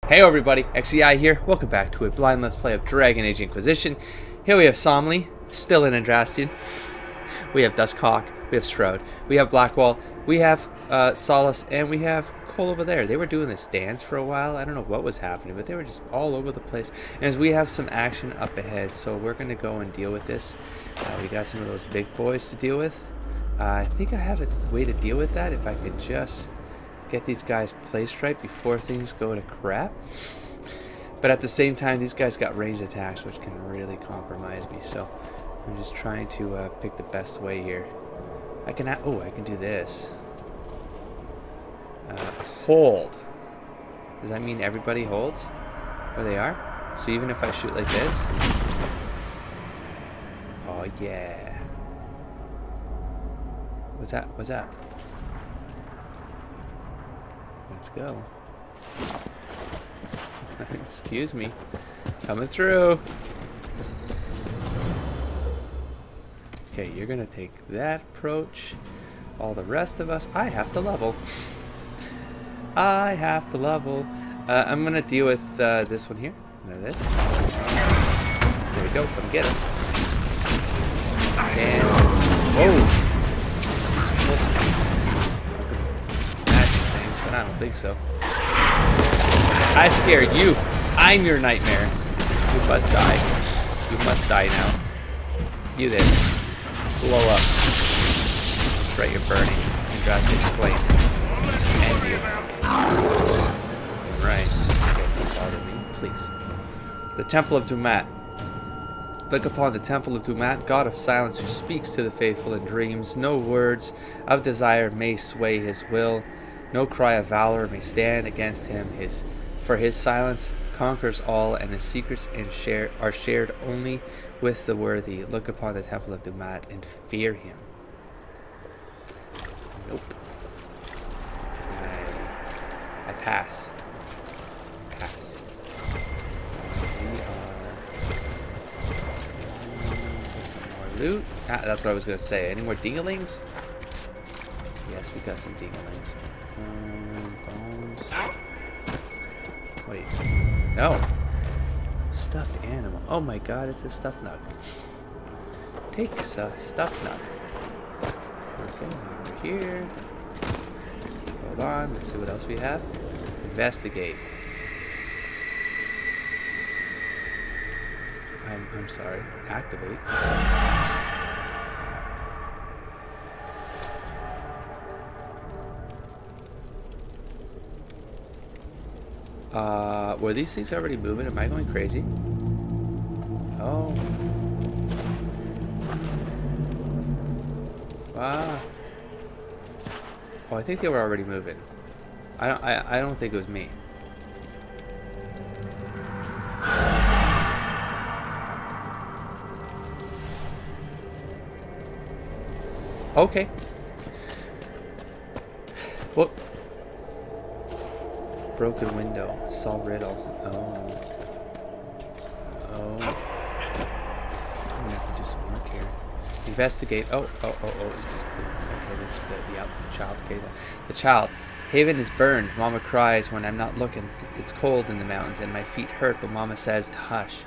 Hey everybody, XCI here. Welcome back to a blind let's play of Dragon Age Inquisition. Here we have Somley, still in Andrastian. We have Duskhawk, we have Shroud, we have Blackwall, we have Solace, and we have Cole over there. They were doing this dance for a while. I don't know what was happening, but they were just all over the place. And as we have some action up ahead, so we're going to go and deal with this. We got some of those big boys to deal with. I think I have a way to deal with that if I could just get these guys placed right before things go to crap. But at the same time, these guys got ranged attacks, which can really compromise me. So I'm just trying to pick the best way here. I can do this. Hold. Does that mean everybody holds where they are? So even if I shoot like this. Oh yeah. What's that? What's that? Let's go. Excuse me. Coming through. Okay, you're gonna take that approach. All the rest of us, I have to level. I have to level. I'm gonna deal with this one here. This. There we go. Come get us. And whoa. But I don't think so. I scared you. I'm your nightmare. You must die. You must die now. You there. Blow up. That's right, you're burning. And drastic flame. And you. Right. Okay, don't bother me, please. The Temple of Dumat. Look upon the Temple of Dumat, God of silence, who speaks to the faithful in dreams. No words of desire may sway his will. No cry of valor may stand against him. For his silence conquers all, and his secrets are shared only with the worthy. Look upon the Temple of Dumat and fear him. Nope. I pass. Pass. We are... Some more loot. That's what I was going to say. Any more dinglings? Yes, we got some dinglings. Bones. Wait. No. Stuffed animal. Oh my god, it's a stuffed nug. Take a stuffed nug. Let's go over here. Hold on. Let's see what else we have. Investigate. I'm sorry. Activate. Were these things already moving? Am I going crazy? Oh. Ah. Oh, I think they were already moving. I don't think it was me. Okay. Whoop. Broken window. Solve riddle. Oh. I'm gonna have to do some work here. Investigate. Oh. Okay, this is the child. Okay, the child. Haven is burned. Mama cries when I'm not looking. It's cold in the mountains and my feet hurt, but Mama says to hush.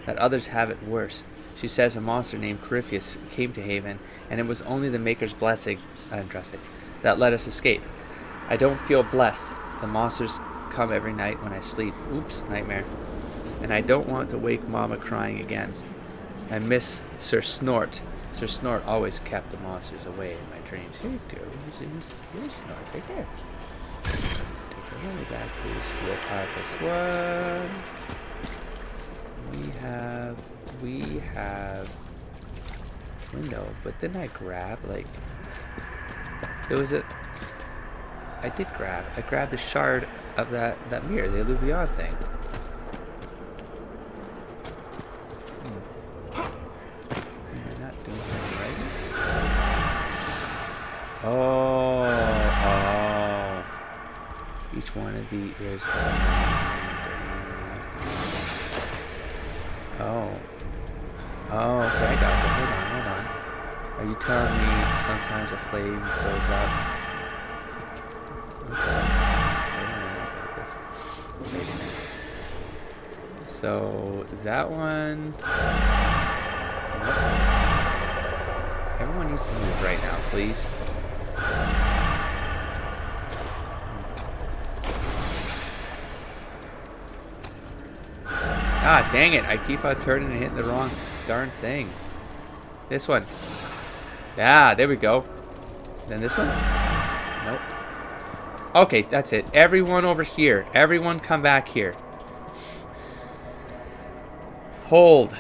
That others have it worse. She says a monster named Corypheus came to Haven, and it was only the Maker's blessing that let us escape. I don't feel blessed. The monsters come every night when I sleep. Oops, nightmare. And I don't want to wake Mama crying again. I miss Sir Snort. Sir Snort always kept the monsters away in my dreams. Here you go. Here's Snort right there. Take a really bad please. Willpower +1. We have window, but then I grab I grabbed a shard of that mirror, the Illuvion thing. Am I not doing something right? Oh. Each one of the there's Oh, okay, I got it. Hold on. Are you telling me sometimes a flame goes up? Okay. Wait a minute. So that one. Nope. Everyone needs to move right now, please. Ah, dang it. I keep on turning and hitting the wrong darn thing. This one. Yeah, there we go. Then this one? Nope. Okay, that's it. Everyone over here. Everyone come back here. Hold.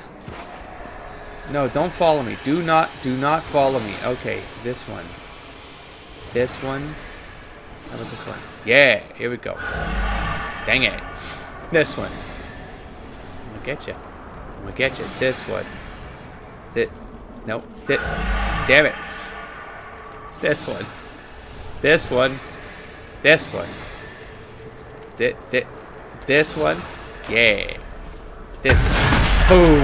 No, don't follow me. Do not follow me. Okay, this one. This one. How about this one? Yeah, here we go. Dang it. This one. I'm gonna get you. I'm gonna get you. This one. Nope. Damn it. This one. This one. This one. This one. Yeah. This one. Boom.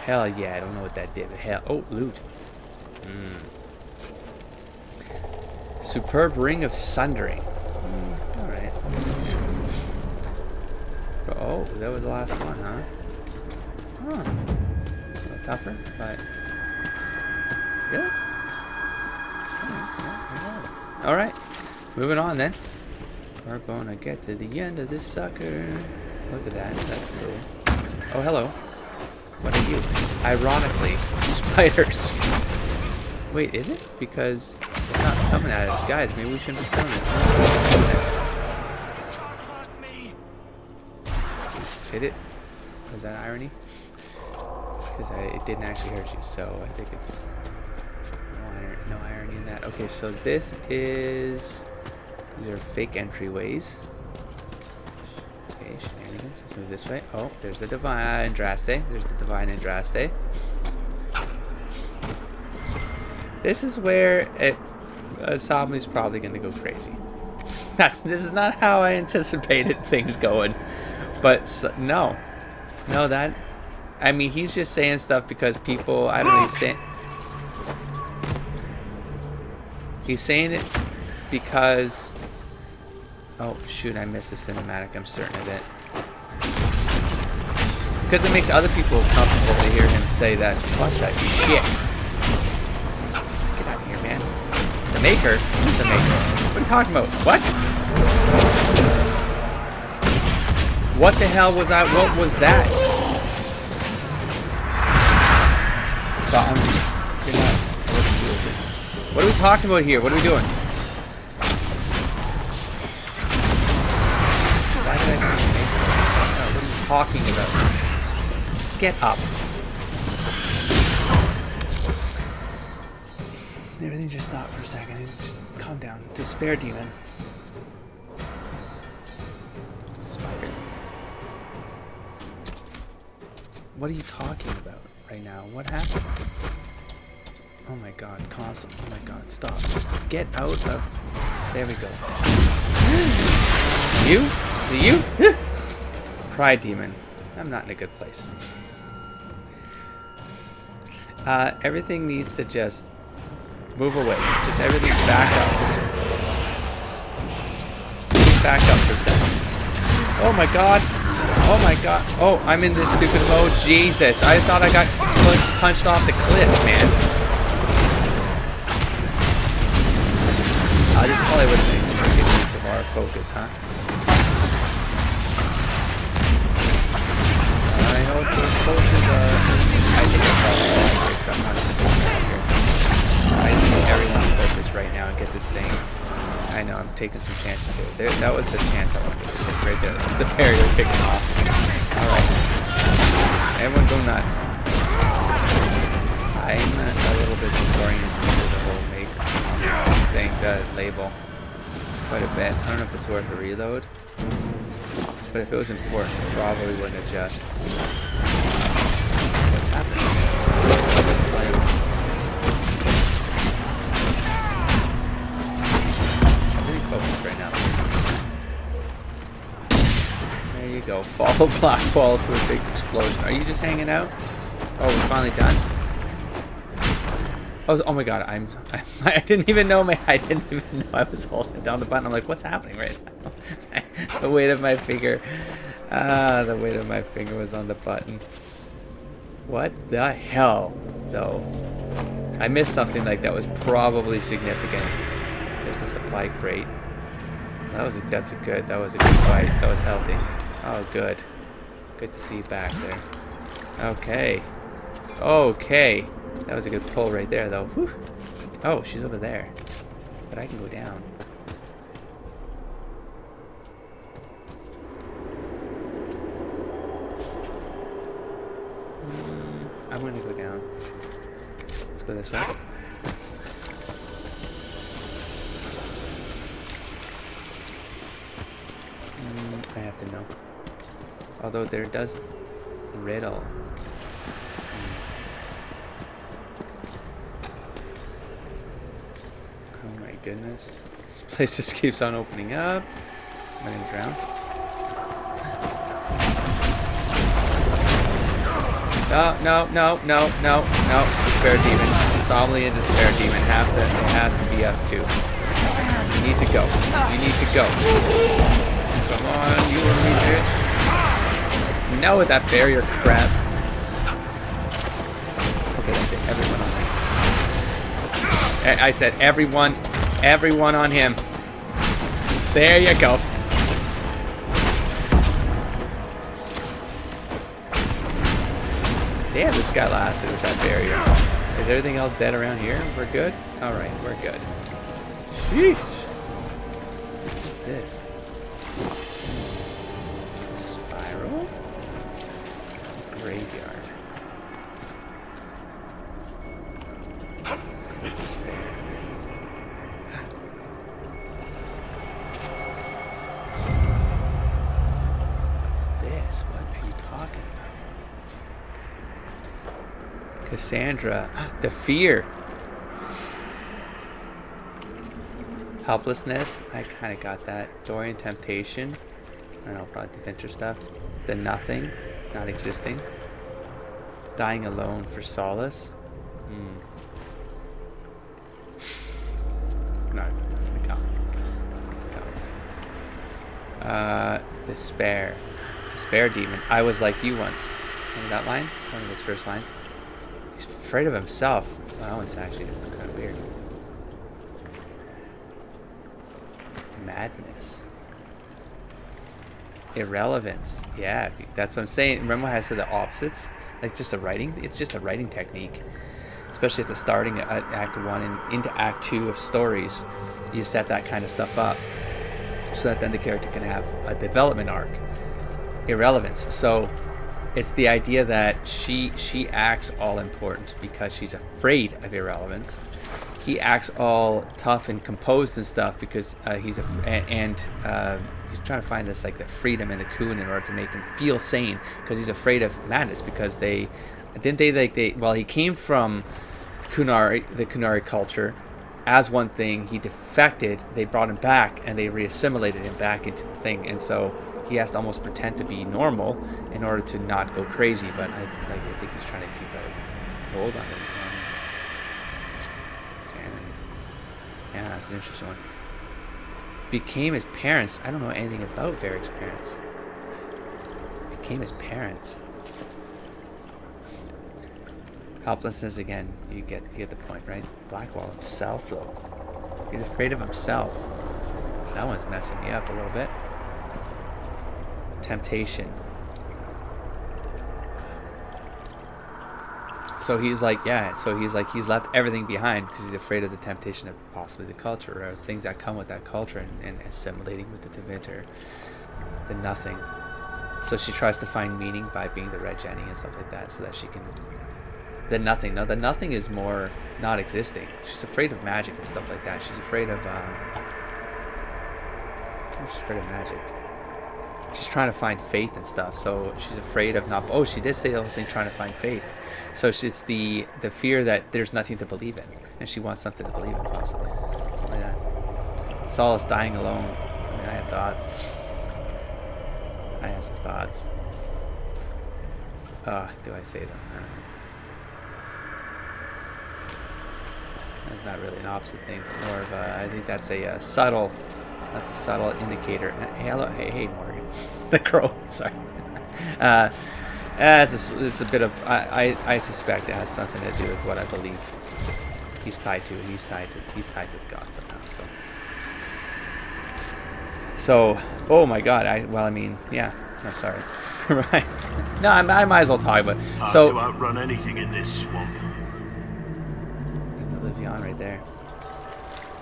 Hell yeah. I don't know what that did. Hell. Oh, loot. Superb ring of sundering. Alright. Oh, that was the last one, huh? Huh. A little tougher, but... Really? Alright. Moving on then. We're going to get to the end of this sucker. Look at that. That's cool. Oh, hello. What are you? Ironically, spiders. Wait, is it? Because it's not coming at us. Guys, maybe we shouldn't be doing this. Did it? Was that irony? Because it didn't actually hurt you, so I think it's no irony in that. Okay, so this is... These are fake entryways. Okay, shenanigans. Let's move this way. Oh, there's the Divine Andraste. There's the Divine Andraste. This is where Somni's probably going to go crazy. This is not how I anticipated things going. But no, that, I mean, he's just saying stuff because people, I don't know, he's saying it because, oh shoot, I missed the cinematic, I'm certain of it. Because it makes other people comfortable to hear him say that. Watch that shit. Get out of here, man. The Maker? Who's the Maker? What are you talking about? What? What the hell was I? What was that? What are we talking about here? What are we doing? Why did I see the Maker? What are you talking about? Get up. Everything just stopped for a second. Just calm down. Despair demon. Spider. What are you talking about right now? What happened? Oh my god, console. Oh my god, stop. Just get out of... There we go. You? Pride demon. I'm not in a good place. Everything needs to just move away. Just everything back up. Back up for a second. Oh my god. Oh my god. Oh, I'm in this stupid mode. Jesus. I thought I got punched off the cliff, man. This probably would have been a good use of our focus, huh? I hope those focus are... I think it's probably okay, so I'm not going to do that here. I just need everyone to focus right now and get this thing. I know, I'm taking some chances here. There, that was the chance I wanted to take right there. The barrier picking off. Alright. Everyone go nuts. I'm a little bit disoriented with the whole Maker thing, the label. Quite a bit. I don't know if it's worth a reload. But if it was important, it probably wouldn't adjust. What's happening? Right now. There you go. Follow black ball to a big explosion. Are you just hanging out? Oh, we're finally done. Oh my god! I didn't even know I was holding down the button. I'm like, what's happening right now? The weight of my finger. Ah, the weight of my finger was on the button. What the hell, though? I missed something like that was probably significant. There's a supply crate. That was a good fight. That was healthy. Oh, good. Good to see you back there. Okay. Okay. That was a good pull right there, though. Whew. Oh, she's over there. But I can go down. I'm gonna go down. Let's go this way. I have to know. Although there does riddle. Oh my goodness. This place just keeps on opening up. Am I gonna drown? No. Despair demon. Solemnly a despair demon. It has to be us two. You need to go. You need to go. Come on, you will reach it. No, with that barrier crap. Okay, that's it. Everyone on him. I said everyone on him. There you go. Damn, this guy lasted with that barrier. Is everything else dead around here? We're good? Alright, we're good. Sheesh. What's this? A spiral? Graveyard. Despair. What's this? What are you talking about? Cassandra. The fear. Helplessness. I kind of got that. Dorian temptation. I don't know, probably adventure stuff. The nothing. Not existing. Dying alone for solace. No. Despair. Despair demon. I was like you once. Remember that line? One of his first lines. He's afraid of himself. Well, that one's actually kind of weird. Madness. Irrelevance. Yeah, that's what I'm saying. Remember how I said the opposites? Like just a writing? It's just a writing technique. Especially at the starting of Act 1 and into Act 2 of stories. You set that kind of stuff up. So that then the character can have a development arc. Irrelevance. So it's the idea that she acts all important because she's afraid of irrelevance. He acts all tough and composed and stuff because he's trying to find this like the freedom and the coon in order to make him feel sane because he's afraid of madness because he came from the Kunari culture as one thing. He defected, they brought him back and they reassimilated him back into the thing, and so he has to almost pretend to be normal in order to not go crazy. But I think he's trying to keep a hold on him. Yeah, that's an interesting one. Became his parents. I don't know anything about Varric's parents. Became his parents. Helplessness again. You get the point, right? Blackwall himself, though. He's afraid of himself. That one's messing me up a little bit. Temptation. So he's like, yeah, he's left everything behind because he's afraid of the temptation of possibly the culture or things that come with that culture and assimilating with the Devinter, the nothing. So she tries to find meaning by being the Red Jenny and stuff like that so that she can... The nothing. No, the nothing is more not existing. She's afraid of magic and stuff like that. She's afraid of... she's afraid of magic. She's trying to find faith and stuff, so she's afraid of not... Oh, she did say the whole thing, trying to find faith. So she's the fear that there's nothing to believe in, and she wants something to believe in, possibly. Something like that. Solace dying alone. I mean, I have thoughts. I have some thoughts. Do I say them? I don't know. That's not really an opposite thing, more of a... I think that's a subtle That's a subtle indicator. Hey, hello, hey, Morgan. The crow. Sorry. It's a bit of. I suspect it has something to do with what I believe he's tied to. He's tied to God somehow. So, oh my God. I mean, yeah. No, sorry. Right. No, I might as well talk about it. So, to outrun anything in this swamp. There's no Livion right there.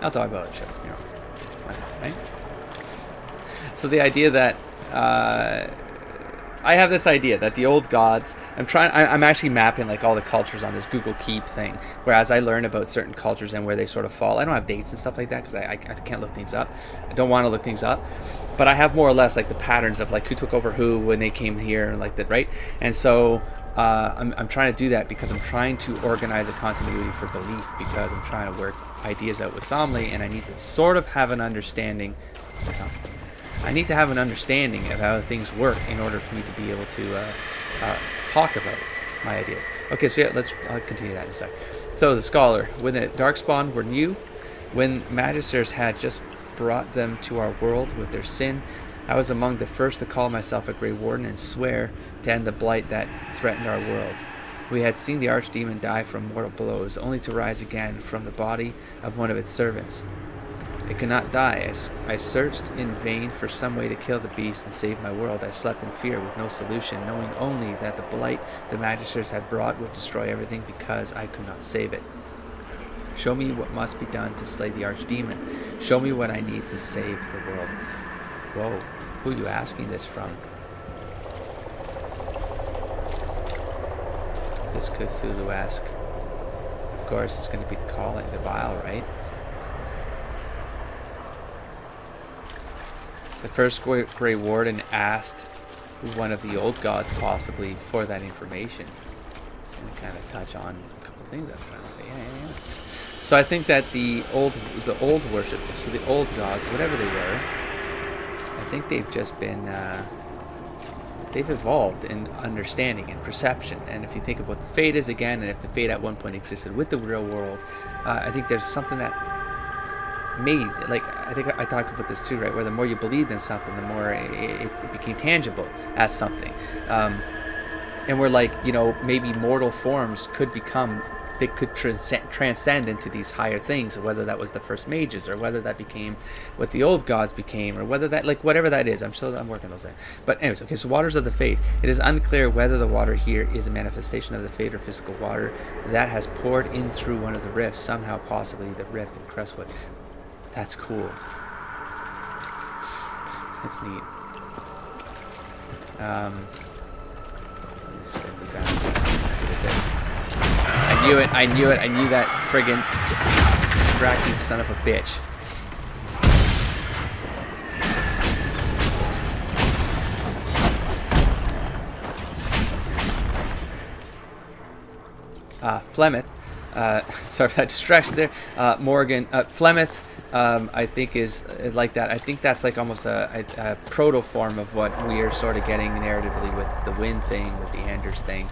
I'll talk about it, sure. You know, right? So the idea that I have this idea that the old gods. I'm actually mapping like all the cultures on this Google Keep thing. Whereas I learn about certain cultures and where they sort of fall. I don't have dates and stuff like that because I can't look things up. I don't want to look things up. But I have more or less like the patterns of like who took over who when they came here and like that, right? And so I'm trying to do that because I'm trying to organize a continuity for belief because I'm trying to work ideas out with Somli, and I need to sort of have an understanding. I need to have an understanding of how things work in order for me to be able to talk about my ideas. Okay, so yeah, I'll continue that in a sec. So the scholar, when the Darkspawn were new, when Magisters had just brought them to our world with their sin, I was among the first to call myself a Grey Warden and swear to end the blight that threatened our world. We had seen the archdemon die from mortal blows, only to rise again from the body of one of its servants. It could not die. I searched in vain for some way to kill the beast and save my world. I slept in fear with no solution, knowing only that the blight the Magisters had brought would destroy everything because I could not save it. Show me what must be done to slay the archdemon. Show me what I need to save the world. Whoa, who are you asking this from? This Cthulhu-esque. Of course, it's going to be the calling, the vial, right? The first Grey Warden asked one of the old gods possibly for that information. So I'm going to kind of touch on a couple of things I was trying to say. Yeah. So I think that the old worship, so the old gods, whatever they were, I think they've just been, they've evolved in understanding and perception. And if you think of what the Fate is again, and if the Fate at one point existed with the real world, I think there's something that made, like, I think I talked about this too, right, where the more you believed in something, the more it became tangible as something. And we're like, you know, maybe mortal forms could become, they could transcend into these higher things, whether that was the first mages, or whether that became what the old gods became, or whether that, like, whatever that is. I'm working those things. But anyways, okay, so waters of the Fate. It is unclear whether the water here is a manifestation of the Fate or physical water that has poured in through one of the rifts, somehow possibly the rift in Crestwood. That's cool. That's neat. Let me swipe the bastards. Look at this. I knew it. I knew that friggin' distracting son of a bitch. Flemeth. Sorry for that distraction there. Morgan. Flemeth. I think is like that. I think that's like almost a proto form of what we are sort of getting narratively with the wind thing, with the Anders thing,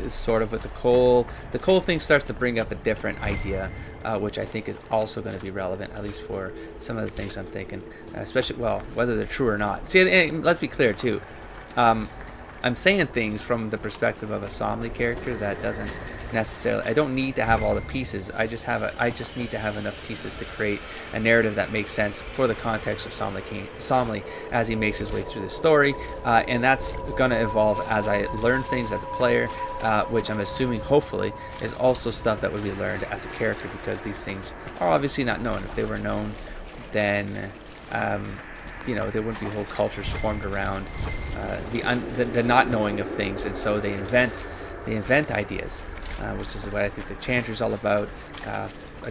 sort of with the coal. The coal thing starts to bring up a different idea, which I think is also going to be relevant, at least for some of the things I'm thinking, especially, well, whether they're true or not. See, and let's be clear too. I'm saying things from the perspective of a Somli character that doesn't necessarily, I don't need to have all the pieces. I just need to have enough pieces to create a narrative that makes sense for the context of Somli as he makes his way through the story, and that's going to evolve as I learn things as a player, which I'm assuming hopefully is also stuff that would be learned as a character, because these things are obviously not known. If they were known, then you know, there wouldn't be whole cultures formed around the not knowing of things, and so they invent ideas, which is what I think the Chanter is all about.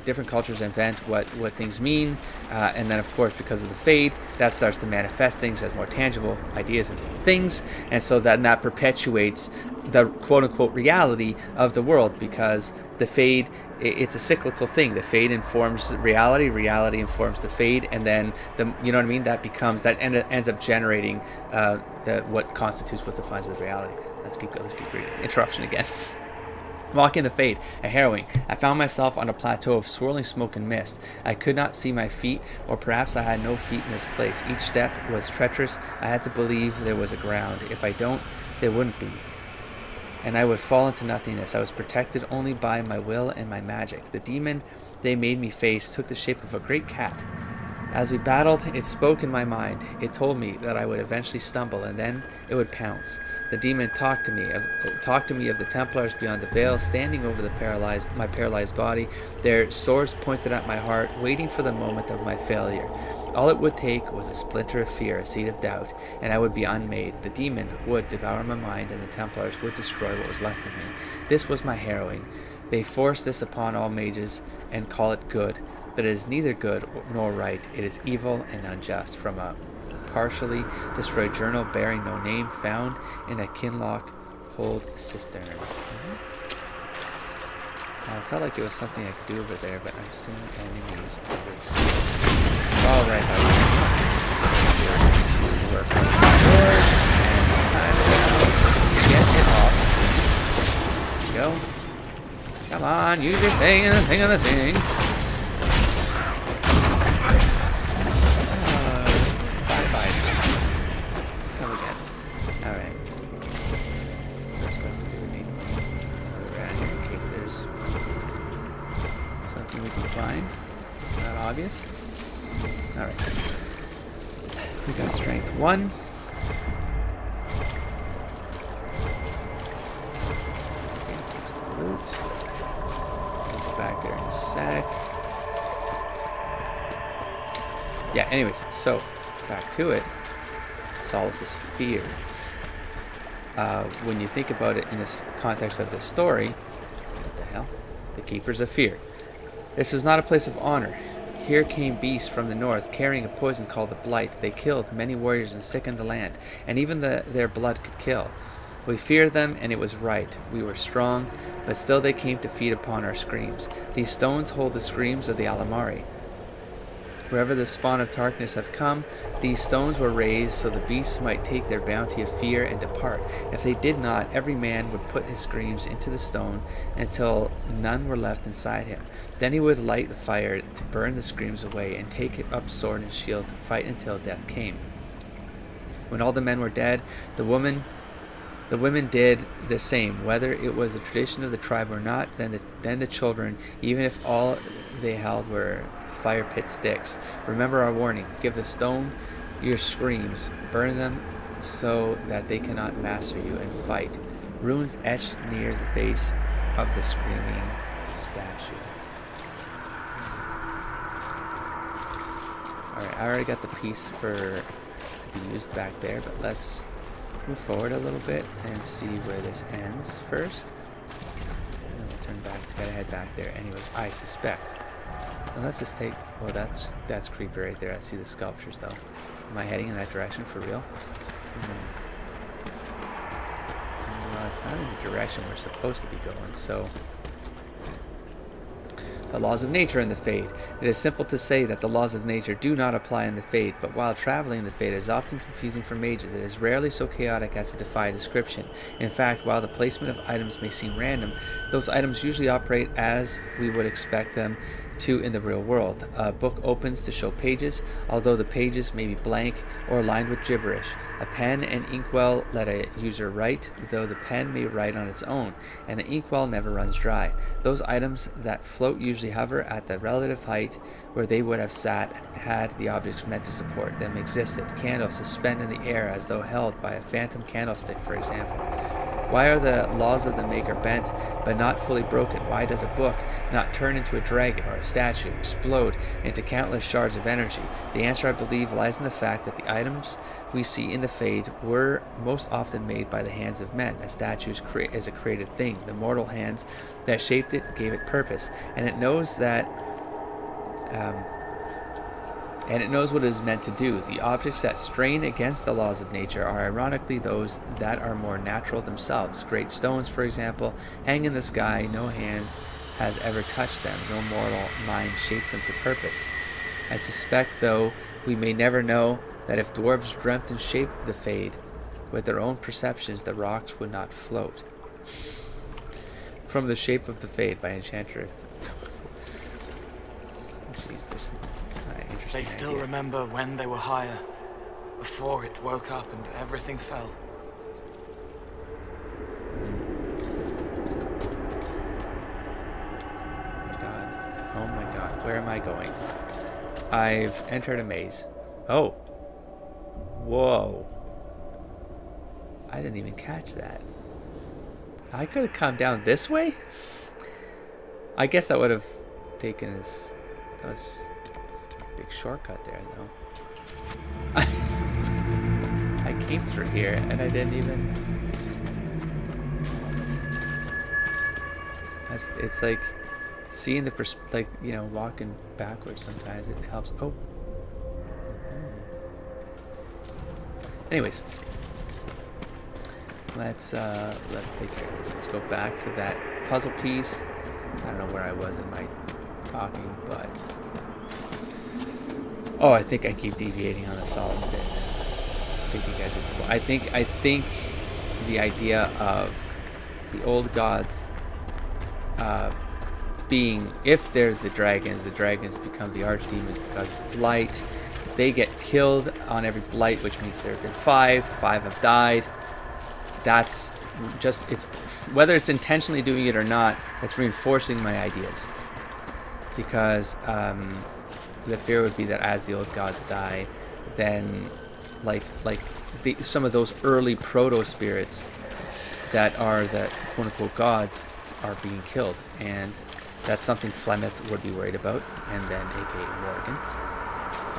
Different cultures invent what things mean, and then of course because of the Fade, that starts to manifest things as more tangible ideas and things, and so that perpetuates the quote-unquote reality of the world, because the Fade, it's a cyclical thing. The Fade informs reality, reality informs the Fade, and then you know what I mean, that ends up generating what constitutes what defines as reality. Let's keep reading. Interruption again. Walking the Fade, a harrowing. I found myself on a plateau of swirling smoke and mist. I could not see my feet, or perhaps I had no feet in this place. Each step was treacherous. I had to believe there was a ground. If I don't, there wouldn't be. And I would fall into nothingness. I was protected only by my will and my magic. The demon they made me face took the shape of a great cat. As we battled, it spoke in my mind. It told me that I would eventually stumble, and then it would pounce. The demon talked to me of the Templars beyond the veil, standing over my paralyzed body, their swords pointed at my heart, waiting for the moment of my failure. All it would take was a splinter of fear, a seed of doubt, and I would be unmade. The demon would devour my mind, and the Templars would destroy what was left of me. This was my harrowing. They force this upon all mages and call it good. But it is neither good nor right. It is evil and unjust. From a partially destroyed journal bearing no name, found in a Kinloch hold cistern. I felt like there was something I could do over there, but I'm seeing enemies over here. All right, work on the get it off. There you go. Come on, use your thing and the thing and the thing. Obvious. All right. We got strength 1. Loot. Go back there in a sec. Yeah. Anyways, so back to it. Solace is fear. When you think about it in this context of the story, what the hell? The Keepers of Fear. This is not a place of honor. Here came beasts from the north, carrying a poison called the Blight. They killed many warriors and sickened the land, and even their blood could kill. We feared them, and it was right. We were strong, but still they came to feed upon our screams. These stones hold the screams of the Alamari. Wherever the spawn of darkness have come, these stones were raised so the beasts might take their bounty of fear and depart. If they did not, every man would put his screams into the stone until none were left inside him. Then he would light the fire to burn the screams away and take up sword and shield to fight until death came. When all the men were dead, the women did the same. Whether it was the tradition of the tribe or not, then the children, even if all they held were fire pit sticks. Remember our warning. Give the stone your screams. Burn them so that they cannot master you and fight. Runes etched near the base of the screaming statue. Alright, I already got the piece to be used back there, but let's move forward a little bit and see where this ends first. And we'll turn back. Gotta head back there. Anyways, I suspect. Unless this well, that's creepy right there. I see the sculptures though. Am I heading in that direction for real? Well, it's not in the direction we're supposed to be going, so. The laws of nature in the Fade. It is simple to say that the laws of nature do not apply in the Fade, but while traveling in the Fade is often confusing for mages, it is rarely so chaotic as to defy description. In fact, while the placement of items may seem random, those items usually operate as we would expect them to in the real world. A book opens to show pages, although the pages may be blank or lined with gibberish. A pen and inkwell let a user write, though the pen may write on its own, and the inkwell never runs dry. Those items that float usually hover at the relative height where they would have sat had the objects meant to support them existed. Candles suspend in the air as though held by a phantom candlestick, for example. Why are the laws of the Maker bent but not fully broken? Why does a book not turn into a dragon or a statue, explode into countless shards of energy? The answer, I believe, lies in the fact that the items we see in the Fade were most often made by the hands of men. A statue is a created thing. The mortal hands that shaped it gave it purpose, and it knows that and it knows what it is meant to do. The objects that strain against the laws of nature are ironically those that are more natural themselves. Great stones, for example, hang in the sky. No hands has ever touched them. No mortal mind shaped them to purpose. I suspect, though, we may never know, that if dwarves dreamt and shaped the Fade with their own perceptions, the rocks would not float. From the Shape of the Fate by Enchantress. Jeez, there's some kind of interesting They still idea. remember when they were higher, before it woke up and everything fell. Oh my god, where am I going? I've entered a maze. Oh. Whoa. I didn't even catch that. I could have come down this way? I guess I would have taken his... That was a big shortcut there, though. I came through here and I didn't even... It's like seeing the like, you know, walking backwards sometimes it helps. Oh. Anyways, let's take care of this. Let's go back to that puzzle piece. I don't know where I was in my talking, but oh, I think I keep deviating on the solids bit. I think you guys are. I think the idea of the old gods being, if they're the dragons become the archdemons because of blight. They get killed on every blight, which means there have been 5 have died. That's just, it's whether it's intentionally doing it or not, that's reinforcing my ideas, because the fear would be that as the old gods die, then some of those early proto spirits that are the quote-unquote gods are being killed, and that's something Flemeth would be worried about, and then aka Morgan.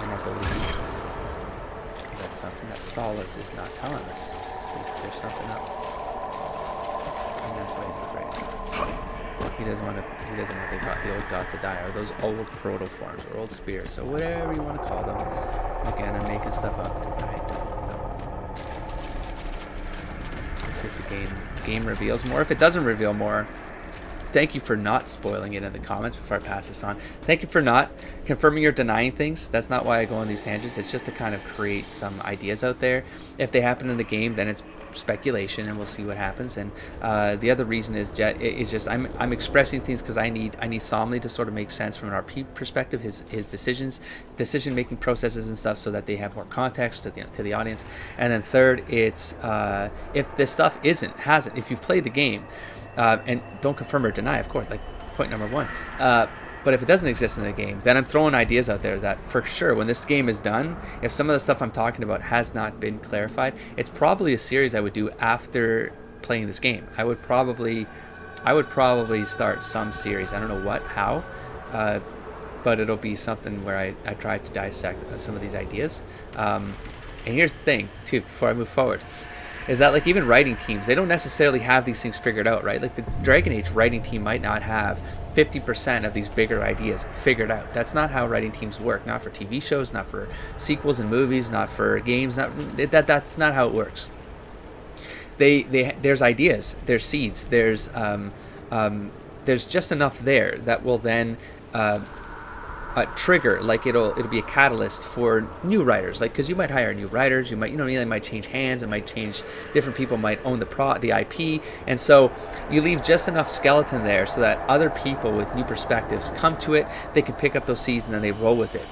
And I believe that's something that Solace is not telling us. There's something up, and that's why he's afraid. He doesn't want the old gods to die, or those old proto forms, or old spirits, or whatever you want to call them. Again, I'm making stuff up because I don't know. Let's see if the game reveals more. If it doesn't reveal more, thank you for not spoiling it in the comments before I pass this on. Thank you for not confirming or denying things. That's not why I go on these tangents. It's just to kind of create some ideas out there. If they happen in the game, then it's speculation, and we'll see what happens. And the other reason is just I'm expressing things because I need Somley to sort of make sense from an RP perspective, his decision making processes and stuff, so that they have more context to the audience. And then third, it's if this stuff hasn't, if you've played the game. And don't confirm or deny, of course, like point number 1. But if it doesn't exist in the game, then I'm throwing ideas out there that for sure, when this game is done, if some of the stuff I'm talking about has not been clarified, it's probably a series I would do after playing this game. I would probably start some series. I don't know how, but it'll be something where I try to dissect some of these ideas. And here's the thing, too, before I move forward. Is that like even writing teams, they don't necessarily have these things figured out, right? Like the Dragon Age writing team might not have 50% of these bigger ideas figured out. That's not how writing teams work. Not for TV shows, not for sequels and movies, not for games. That's not how it works. There's ideas, there's seeds, there's just enough there that will then trigger, like it'll be a catalyst for new writers, like because you might hire new writers, you might, they might change hands, it might change, different people might own the IP, and so you leave just enough skeleton there so that other people with new perspectives come to it, they can pick up those seeds and then they roll with it.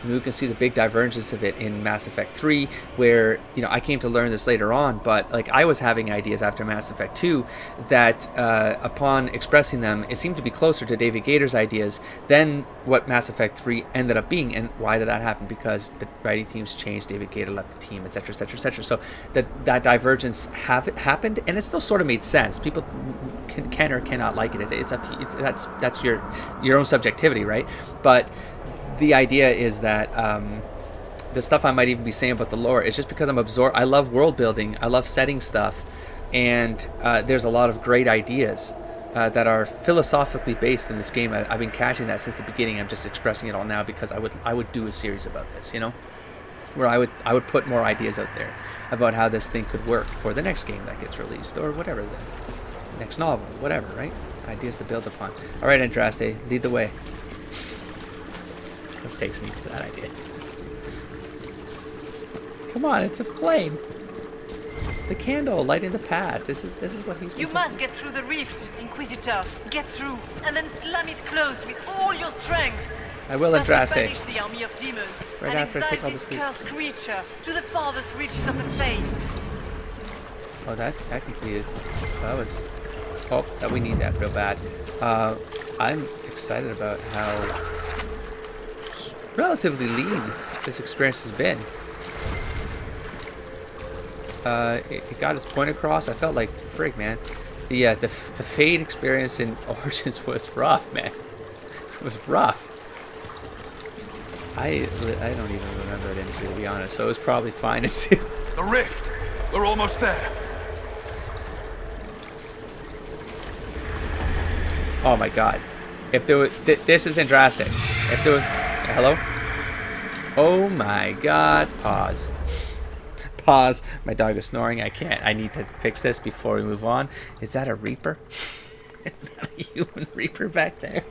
We can see the big divergence of it in Mass Effect 3, where I came to learn this later on, but like I was having ideas after Mass Effect 2 that upon expressing them, it seemed to be closer to David Gator's ideas than what Mass Effect 3 ended up being. And why did that happen? Because the writing teams changed, David Gator left the team, etc., etc., etc. So that divergence happened, and it still sort of made sense. People can or cannot like it. It's up to you. That's your own subjectivity, right? But the idea is that the stuff I might even be saying about the lore is just because I'm absorbed. I love world building. I love setting stuff, and there's a lot of great ideas that are philosophically based in this game. I've been catching that since the beginning. I'm just expressing it all now because I would do a series about this, where I would put more ideas out there about how this thing could work for the next game that gets released, or whatever, the next novel, whatever, right? Ideas to build upon. All right, Andraste, lead the way. What takes me to that idea? Come on, it's a flame. The candle lighting the path. This is what he's. You must get through the rift, Inquisitor. Get through, and then slam it closed with all your strength. I will, That Andraste. banish the army of demons Right and after I take exile all this this cursed creature to the farthest reaches of the faith. Oh, that completed. That was. Oh, that we need that real bad. I'm excited about how relatively lean this experience has been. It got its point across. I felt like frig, man. The Fade experience in Origins was rough, man. It was rough. I don't even remember it in 2, to be honest. So it was probably fine in 2. The rift! We're almost there. Oh my god. If there was... this is Andraste. If there was... Hello? Oh my god. Pause. Pause. My dog is snoring. I can't. I need to fix this before we move on. Is that a Reaper? Is that a human Reaper back there?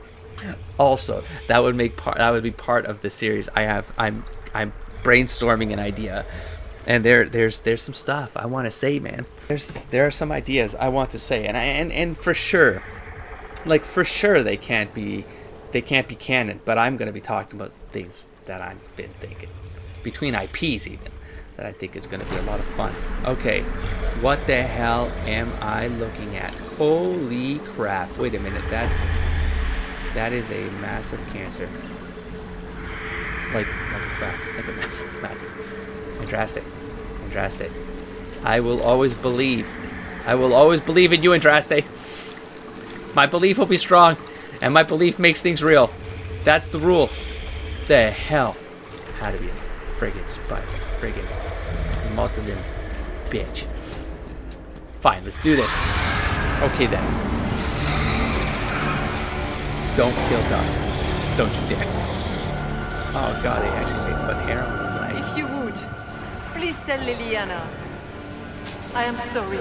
Also, that would be part of the series. I'm brainstorming an idea, and there's some stuff I want to say, man. There are some ideas I want to say, and for sure, like for sure they can't be canon. But I'm gonna be talking about things that I've been thinking between IPs even that I think is gonna be a lot of fun. Okay, what the hell am I looking at? Holy crap! Wait a minute, that is a massive cancer. Like crap. Like a massive. Andraste. I will always believe. I will always believe in you, Andraste. My belief will be strong, and my belief makes things real. That's the rule. The hell? How to be a friggin' spike. Friggin' multi-limb bitch. Fine, let's do this. Okay then. Don't kill Dust. Don't you dare. Oh god, they actually made put hair on his leg. If you would, please tell Liliana. I am sorry.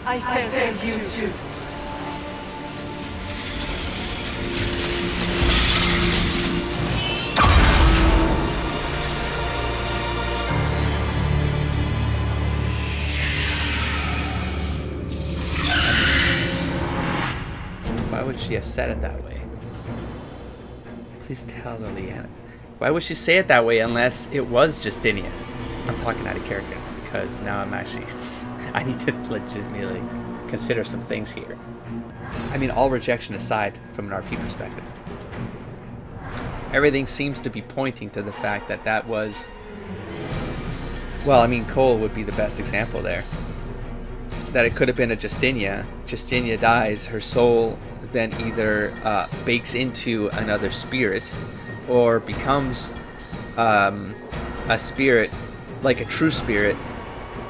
I failed you too. Why would she have said it that way? Please tell Liliana. Why would she say it that way unless it was Justinia? I'm talking out of character because now I'm actually... I need to legitimately consider some things here. I mean, all rejection aside from an RP perspective. Everything seems to be pointing to the fact that that was... Well, I mean, Cole would be the best example there. That it could have been a Justinia. Justinia dies, her soul then either bakes into another spirit or becomes a spirit, like a true spirit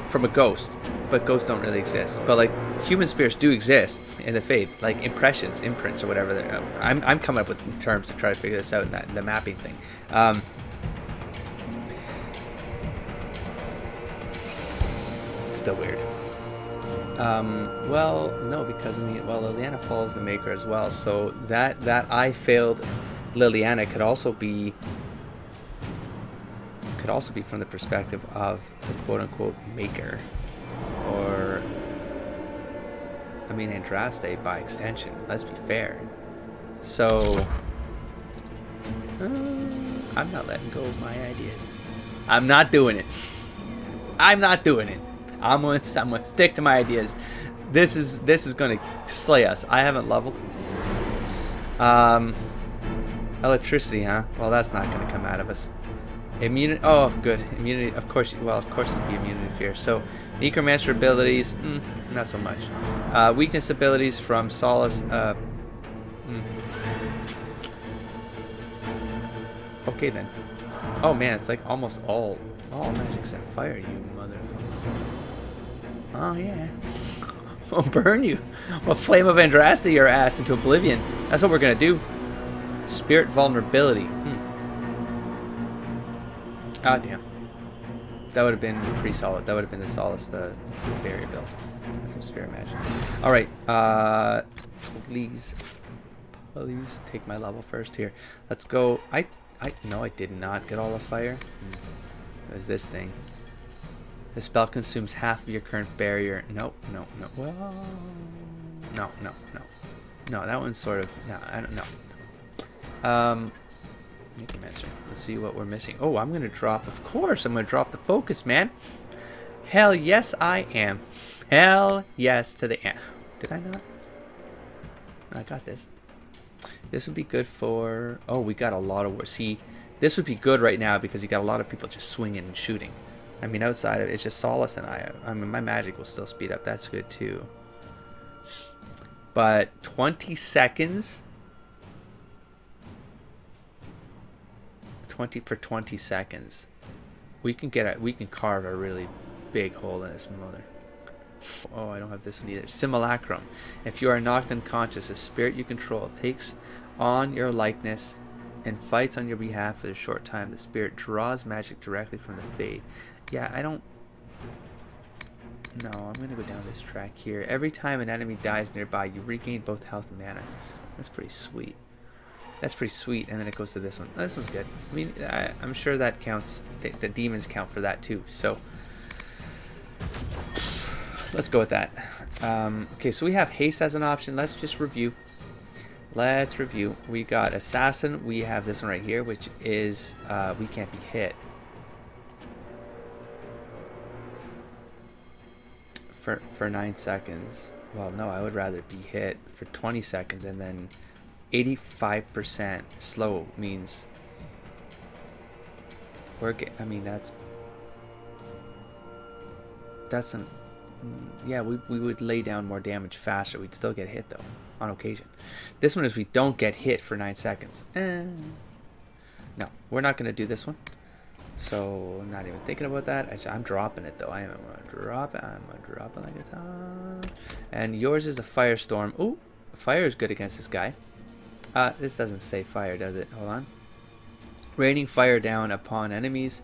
from a ghost. But ghosts don't really exist. But like human spirits do exist in the faith, like impressions, imprints, or whatever. I'm coming up with terms to try to figure this out in the mapping thing. It's still weird. Well, no, because I mean, well, Liliana follows the Maker as well, so that I failed Liliana could also be from the perspective of the quote-unquote Maker, or I mean Andraste by extension. Let's be fair. So I'm not letting go of my ideas. I'm not doing it. I'm not doing it. I'm gonna stick to my ideas. This is gonna slay us. I haven't leveled. Electricity, huh? Well, that's not gonna come out of us. Immunity. Oh, good. Immunity. Of course. Well, of course it'd be immunity to fear. So, necromancer abilities, not so much. Weakness abilities from Solace. Okay then. Oh man, it's like almost all magic's at fire, you motherfucker. Oh yeah. We'll burn you. We'll flame of Andraste your ass into oblivion. That's what we're gonna do. Spirit vulnerability. Ah, damn. That would have been pretty solid. That would have been the Solace, the barrier build. That's some spirit magic. Alright, please take my level first here. Let's go. No, I did not get all the fire. It was this thing. The spell consumes half of your current barrier. Nope, no, no. Well, no, no, no. No, that one's sort of... No, I don't know. Make a mention. Let's see what we're missing. Oh, I'm going to drop... Of course, I'm going to drop the focus, man. Hell yes, I am. Hell yes to the end. Did I not? I got this. This would be good for... Oh, we got a lot of... See, this would be good right now because you got a lot of people just swinging and shooting. I mean, outside of it, it's just Solace and I mean, my magic will still speed up. That's good too. But 20 seconds... 20 seconds. We can carve a really big hole in this mother. Oh, I don't have this one either. Simulacrum. If you are knocked unconscious, a spirit you control takes on your likeness and fights on your behalf for a short time. The spirit draws magic directly from the fade. Yeah, I don't... No, I'm going to go down this track here. Every time an enemy dies nearby, you regain both health and mana. That's pretty sweet. That's pretty sweet. And then it goes to this one. Oh, this one's good. I mean, I'm sure that counts. The demons count for that too. So... let's go with that. Okay, so we have haste as an option. Let's just review. Let's review. We got assassin. We have this one right here, which is we can't be hit for 9 seconds. Well, no, I would rather be hit for 20 seconds, and then 85% slow means I mean, that's some... Yeah, we would lay down more damage faster. We'd still get hit though, on occasion. This one is we don't get hit for 9 seconds. No, we're not going to do this one. So I'm not even thinking about that. I'm dropping it though. I am going to drop it. I'm going to drop it like it's on. And yours is a firestorm. Ooh, fire is good against this guy. This doesn't say fire, does it? Hold on. Raining fire down upon enemies.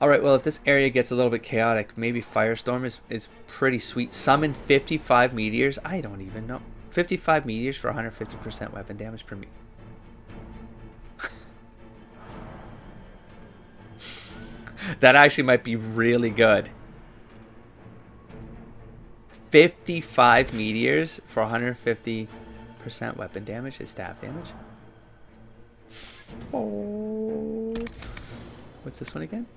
Alright, well, if this area gets a little bit chaotic, maybe Firestorm is pretty sweet. Summon 55 meteors. I don't even know. 55 meteors for 150% weapon damage per meter. That actually might be really good. 55 meteors for 150% weapon damage is staff damage. Oh. What's this one again?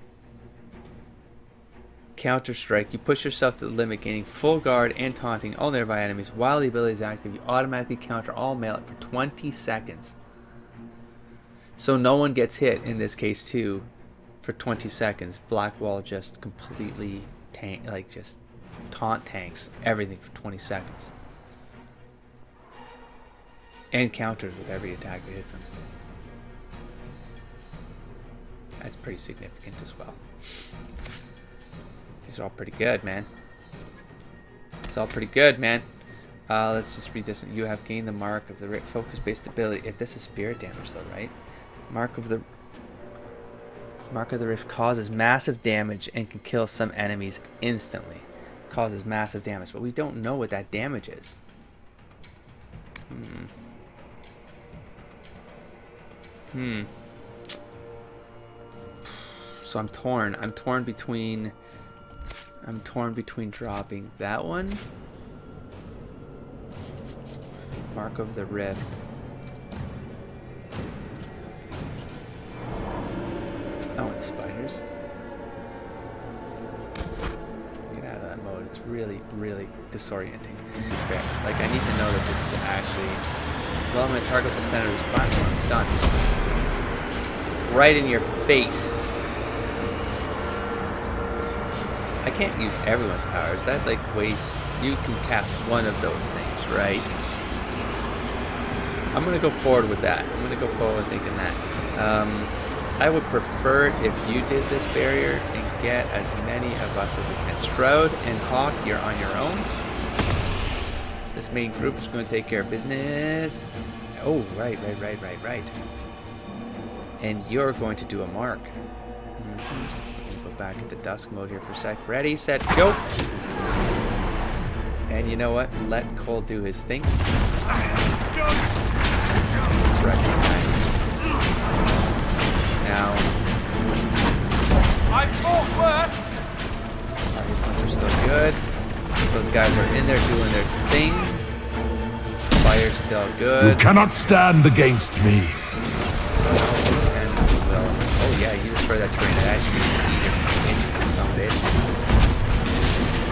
Counter Strike. You push yourself to the limit, gaining full guard and taunting all nearby enemies. While the ability is active, you automatically counter all melee for 20 seconds. So no one gets hit in this case too for 20 seconds. Blackwall just completely just taunt tanks everything for 20 seconds. And counters with every attack that hits them. That's pretty significant as well. These are all pretty good, man. It's all pretty good, man. Let's just read this. You have gained the mark of the focus-based ability. If this is spirit damage, though, right? Mark of the Rift causes massive damage and can kill some enemies instantly. Causes massive damage, but we don't know what that damage is. So I'm torn. I'm torn between dropping that one. Mark of the Rift. Oh, and spiders. Get out of that mode. It's really, really disorienting. Okay. Like, I need to know that this is actually... Well, I'm going to target the center of this platform. Done. Right in your face. I can't use everyone's powers. That like wastes. You can cast one of those things, right? I'm gonna go forward with that. I'm gonna go forward thinking that. I would prefer if you did this barrier and get as many of us as we can. Stroud and Hawk, you're on your own. This main group is going to take care of business. Oh, right. And you're going to do a mark. Back into dusk mode here for a sec. Ready, set, go. And you know what? Let Cole do his thing. Let's wreck this guy. Now. I fought first. guys are in there doing their thing. Fire's still You good. cannot stand against me. And well, oh yeah, you destroy that train. I actually eat it into some bitch.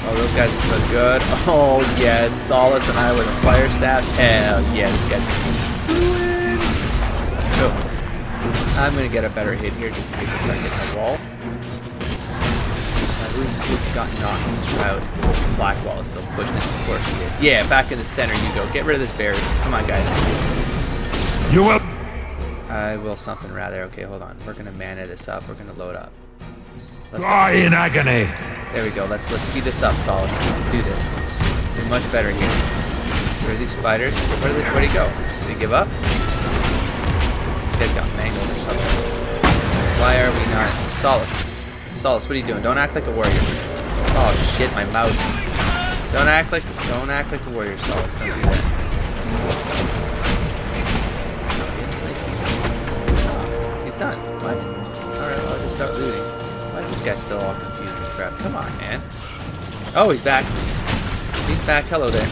Oh, those guys are so good. Oh yes, Solace and I with a fire staff. Hell yeah, this guy's so I'm gonna get a better hit here just in case I start hitting the wall. Who's got knocked? Shroud. Blackwall is still pushing it. Of course he is. Yeah, back in the center you go. Get rid of this barrier. Come on, guys. You will. I will something rather. Okay, hold on. We're gonna mana this up. We're gonna load up. Let's Die in agony. There we go. Let's speed this up, Solace. Do this. Do much better here. Where are these spiders? Where'd he go? Did he give up? This guy's got mangled or something. Why are we not? Solace. Solace, what are you doing? Don't act like a warrior. Oh shit, my mouse. Don't act like the warrior, Solace. Don't do that. He's done. What? Alright, well, I'll just start looting. Why is this guy still all confused and crap? Come on, man. Oh, he's back. He's back. Hello there.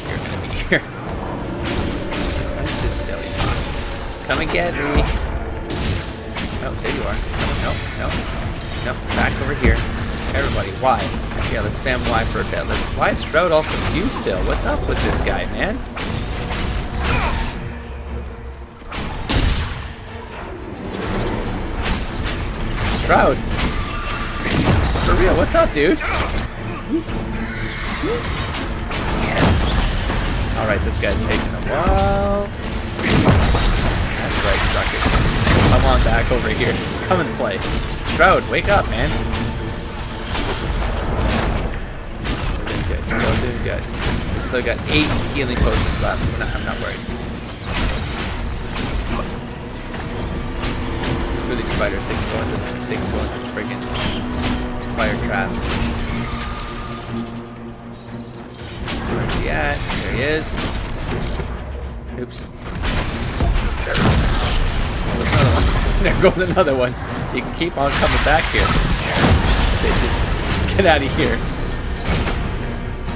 You're gonna be here. That's just silly. Come and get me. Oh, there you are. No. Back over here. Everybody, why? Yeah, let's spam Y for a bit. Why is Shroud all confused still? What's up with this guy, man? Shroud. For real, what's up, dude? Alright, this guy's taking a while. That's right, sucker. Come on back over here. Come and play. Shroud, wake up, man. We're doing good. Still doing good. We still got 8 healing potions left. I'm not worried. Screw these spiders. They can go into the friggin' fire traps. Where's he at? There he is. Oops. There goes another one. You can keep on coming back here. They just get out of here.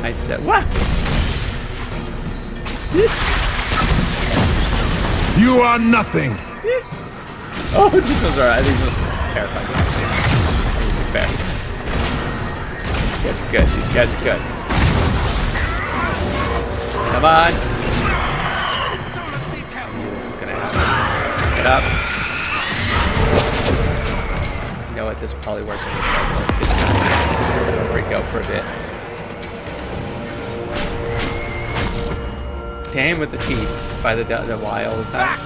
I said, what? You are nothing. Oh, these ones are. These ones terrifying. Fair. These guys are good. These guys are good. Come on. Gonna happen. Get up. You know what? This will probably work. I'll freak out for a bit. Damn with the T by the Y all the time.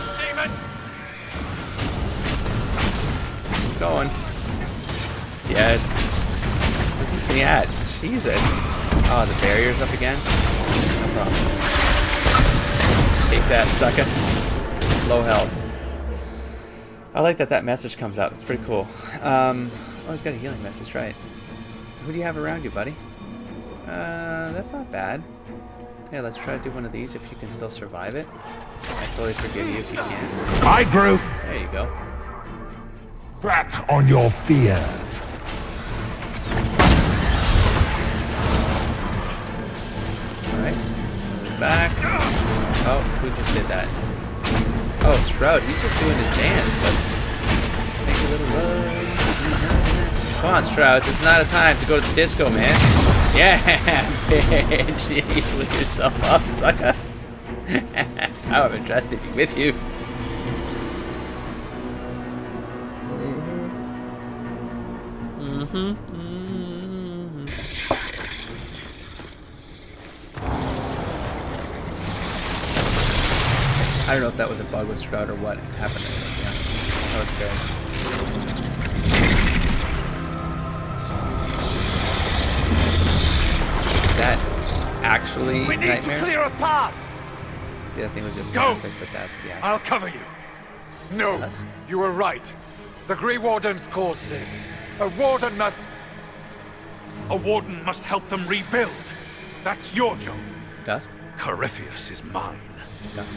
Keep going. Yes. Where's this thing at? Jesus. Oh, the barrier's up again? No problem. Take that, sucker. Low health. I like that message comes up. It's pretty cool. Oh, he's got a healing message, right. Who do you have around you, buddy? That's not bad. Yeah, let's try to do one of these if you can still survive it. I totally forgive you if you can. I grew There you go. fat on your fear. Alright. Back. Oh, who just did that? Oh, Shroud. He's just doing his dance. Make a little love. Come on, Shroud. It's not a time to go to the disco, man. Yeah, bitch. You blew yourself up, sucker. How I'm interested to be with you. I don't know if that was a bug with Shroud or what happened. Yeah, that was good. Is that actually We need Nightmare? to clear a path. The other thing was just Go. plastic, but that's the actual. I'll cover you. No, Yes. you were right. The Grey Wardens caused this. A warden must help them rebuild. That's your job. Dusk? Corypheus is mine. Dusk.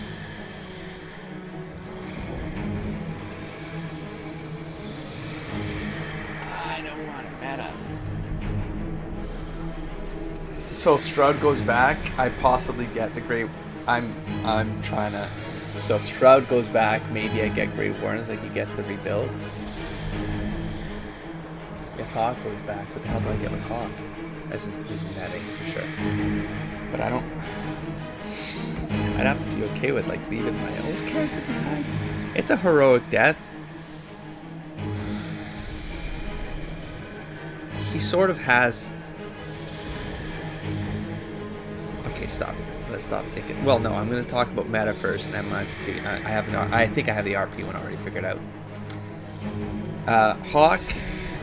I don't want it meta. So if Stroud goes back, I possibly get the Great... I'm trying to... So if Stroud goes back, maybe I get Great Warrens, like he gets to rebuild. If Hawk goes back, what the hell do I get with Hawk? This is netting for sure. But I don't... I'd have to be okay with like leaving my old character behind. It's a heroic death. He sort of has... Okay, stop. Let's stop thinking. Well, no, I'm going to talk about meta first, and then I think I have the RP one already figured out. Hawk,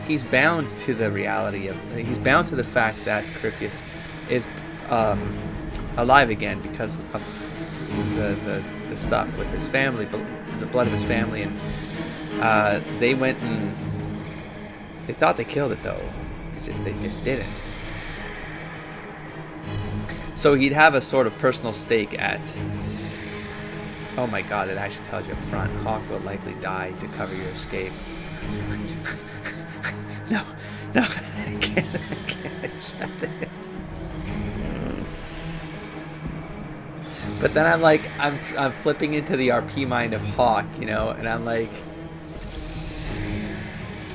he's bound to the reality of... He's bound to the fact that Crifius is alive again because of the stuff with his family, the blood of his family, and they went and... They thought they killed it, though. They just didn't. So he'd have a sort of personal stake at... Oh my god, it actually tells you up front. Hawk will likely die to cover your escape. No, I can't accept it. But then I'm like, I'm flipping into the RP mind of Hawk, you know, and I'm like...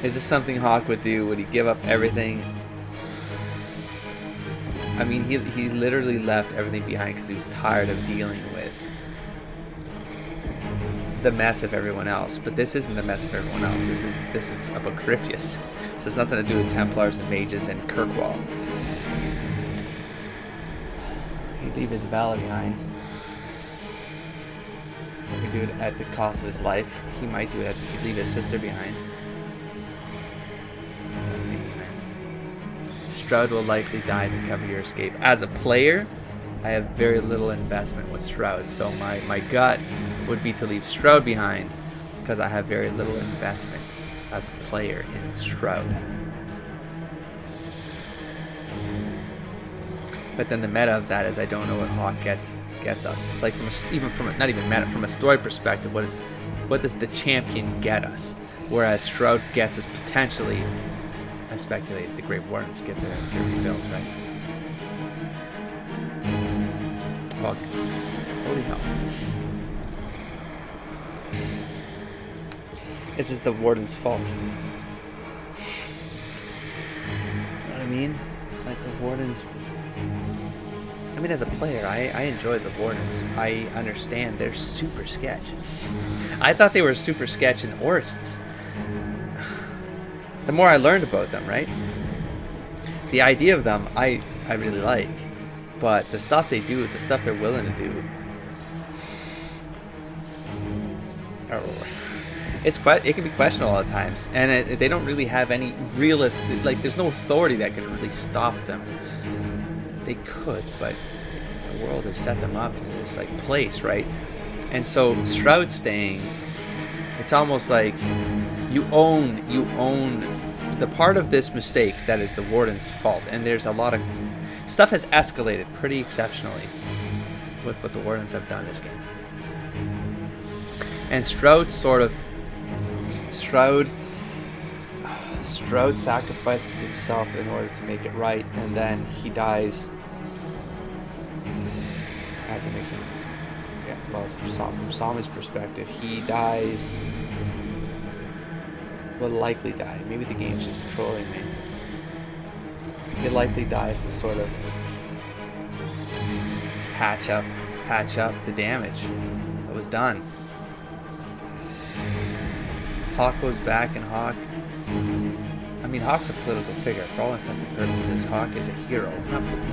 Is this something Hawk would do? Would he give up everything? I mean, he literally left everything behind because he was tired of dealing with the mess of everyone else. But this isn't the mess of everyone else. This is about Crifius. This has nothing to do with Templars and Mages and Kirkwall. He'd leave his Valor behind. He could do it at the cost of his life. He might do it. He'd leave his sister behind. Stroud will likely die to cover your escape. As a player, I have very little investment with Stroud, so my gut would be to leave Stroud behind because I have very little investment as a player in Stroud. But then the meta of that is I don't know what Hawk gets us. Like from a story perspective, what does the champion get us? Whereas Stroud gets us potentially. I speculate the Great Wardens get rebuilt, right? Oh, holy hell. This is the Warden's fault. You know what I mean? Like the Wardens... I mean, as a player, I enjoy the Wardens. I understand they're super sketch. I thought they were super sketch in Origins. The more I learned about them, right? The idea of them, I really like. But the stuff they do, the stuff they're willing to do... it can be questionable at times. And they don't really have any real... Like, there's no authority that can really stop them. They could, but the world has set them up in this, like, place, right? And so, Stroud staying... It's almost like... You own the part of this mistake that is the Warden's fault, and there's a lot of stuff has escalated pretty exceptionally with what the Wardens have done this game. And Stroud sacrifices himself in order to make it right, and then he dies. I have to make some. Okay, well, from Sami's perspective, he dies. Will likely die. Maybe the game's just trolling me. He likely dies to sort of patch up the damage that was done. Hawk goes back, and Hawk... I mean, Hawk's a political figure. For all intents and purposes, Hawk is a hero.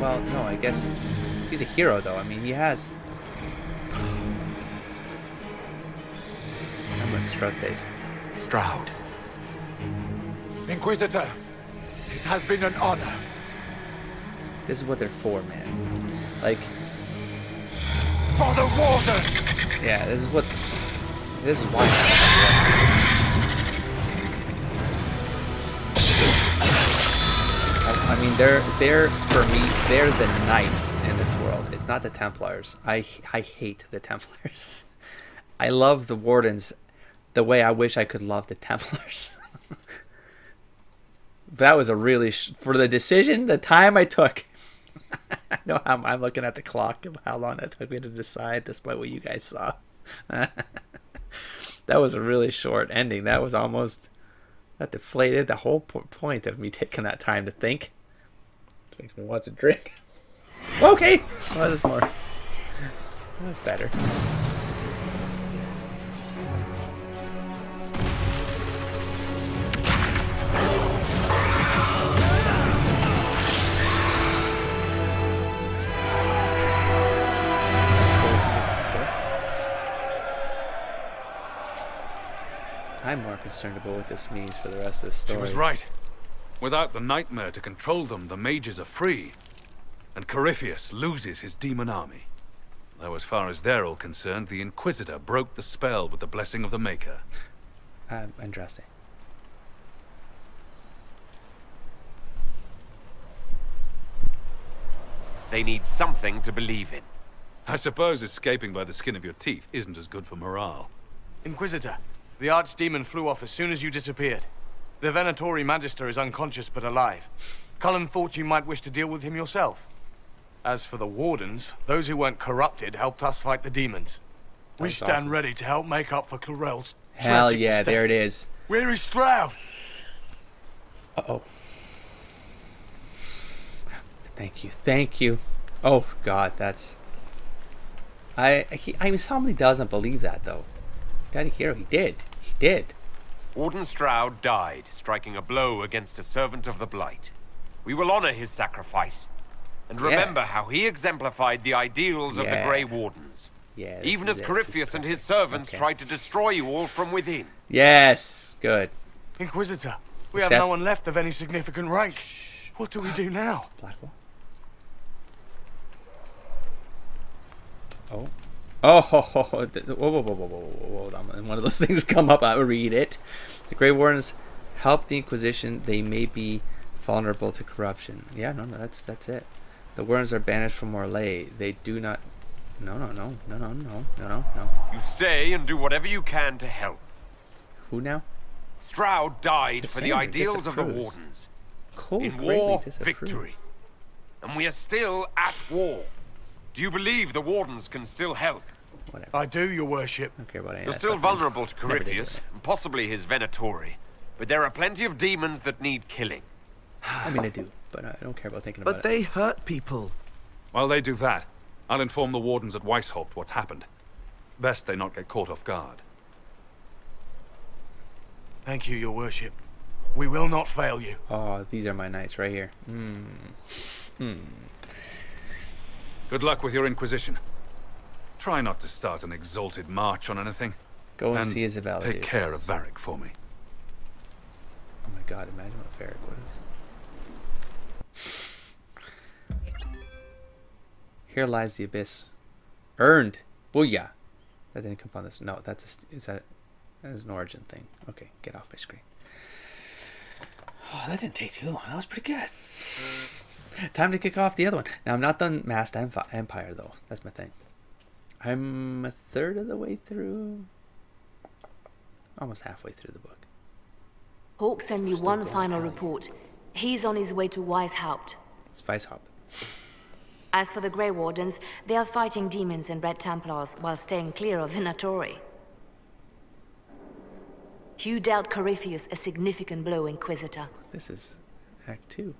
Well, no, I guess he's a hero, though. I mean, he has... I'm in Stroud's days. Stroud. Inquisitor, it has been an honor. This is what they're for, man. Like... For the Warden! Yeah, this is why. I mean, they're for me. They're the knights in this world. It's not the Templars. I hate the Templars. I love the Wardens the way I wish I could love the Templars. That was a really for the decision, the time I took. I know I'm looking at the clock of how long that took me to decide, despite what you guys saw. That was a really short ending. That was almost that deflated the whole point of me taking that time to think. It makes me want a drink. Okay, well, there's more. That's better. I'm more concerned about what this means for the rest of the story. She was right. Without the nightmare to control them, the mages are free. And Corypheus loses his demon army. Though as far as they're all concerned, the Inquisitor broke the spell with the blessing of the Maker. Andraste. They need something to believe in. I suppose escaping by the skin of your teeth isn't as good for morale. Inquisitor, the Archdemon flew off as soon as you disappeared. The Venatori Magister is unconscious but alive. Cullen thought you might wish to deal with him yourself. As for the Wardens, those who weren't corrupted helped us fight the demons. We stand ready to help make up for Clorel's Hell tragic yeah, mistake. there it is. Where is Stroud? Uh-oh. Thank you, thank you. Oh, God, that's... I somehow doesn't believe that, though. Daddy Hero, he did. He did. Warden Stroud died, striking a blow against a servant of the Blight. We will honor his sacrifice, and remember how he exemplified the ideals of the Grey Wardens. Yeah. Even as Corypheus and his servants tried to destroy you all from within. Yes, good. Inquisitor, we have no one left of any significant rank. What do we do now? Blackwell. Oh. Oh, ho, ho, ho. Whoa, one of those things come up. I will read it. The Grey Wardens help the Inquisition. They may be vulnerable to corruption. Yeah, no, that's it. The Wardens are banished from Orlais. They do not. No. You stay and do whatever you can to help. Who now? Stroud died for the ideals of the Wardens. In war, victory. And we are still at war. Do you believe the Wardens can still help? Whatever. I do, your worship. Okay, well, You're still vulnerable to Corypheus, and possibly his Venatori. But there are plenty of demons that need killing. I mean, I do, but I don't care about thinking about it. But they hurt people. While they do that, I'll inform the Wardens at Weishaupt what's happened. Best they not get caught off guard. Thank you, your worship. We will not fail you. Oh, these are my knights right here. Good luck with your Inquisition. Try not to start an exalted march on anything. Go and see Isabella. Take care of Varric for me. Oh my God! Imagine what Varric would. Here lies the abyss. Earned. Booyah! That didn't come from this. No, that's a, that is an origin thing. Okay, get off my screen. Oh, that didn't take too long. That was pretty good. Time to kick off the other one. Now, I'm not done Masked Empire, though. That's my thing. I'm a third of the way through. Almost halfway through the book. Hawk sent me one final report. He's on his way to Weishaupt. It's Weishaupt. As for the Grey Wardens, they are fighting demons and Red Templars while staying clear of Venatori. You dealt Corypheus a significant blow, Inquisitor. This is Act 2.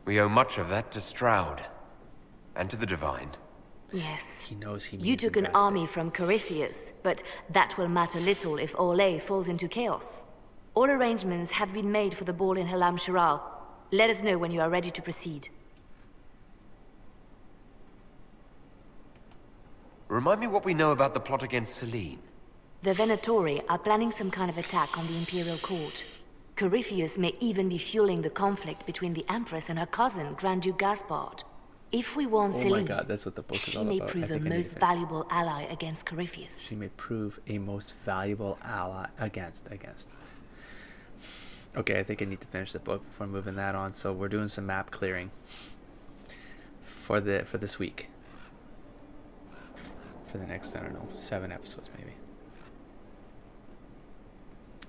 We owe much of that to Stroud. And to the Divine. Yes. He knows he You took an army from Corypheus, but that will matter little if Orlais falls into chaos. All arrangements have been made for the ball in Halam Shiral. Let us know when you are ready to proceed. Remind me what we know about the plot against Selene. The Venatori are planning some kind of attack on the Imperial Court. Corypheus may even be fueling the conflict between the Empress and her cousin, Grand Duke Gaspard. If we warn Selene, my God, that's what the book is all about. She may prove a most valuable ally against Corypheus. She may prove a most valuable ally against. Okay, I think I need to finish the book before moving that on. So we're doing some map clearing for this week. For the next, I don't know, 7 episodes maybe.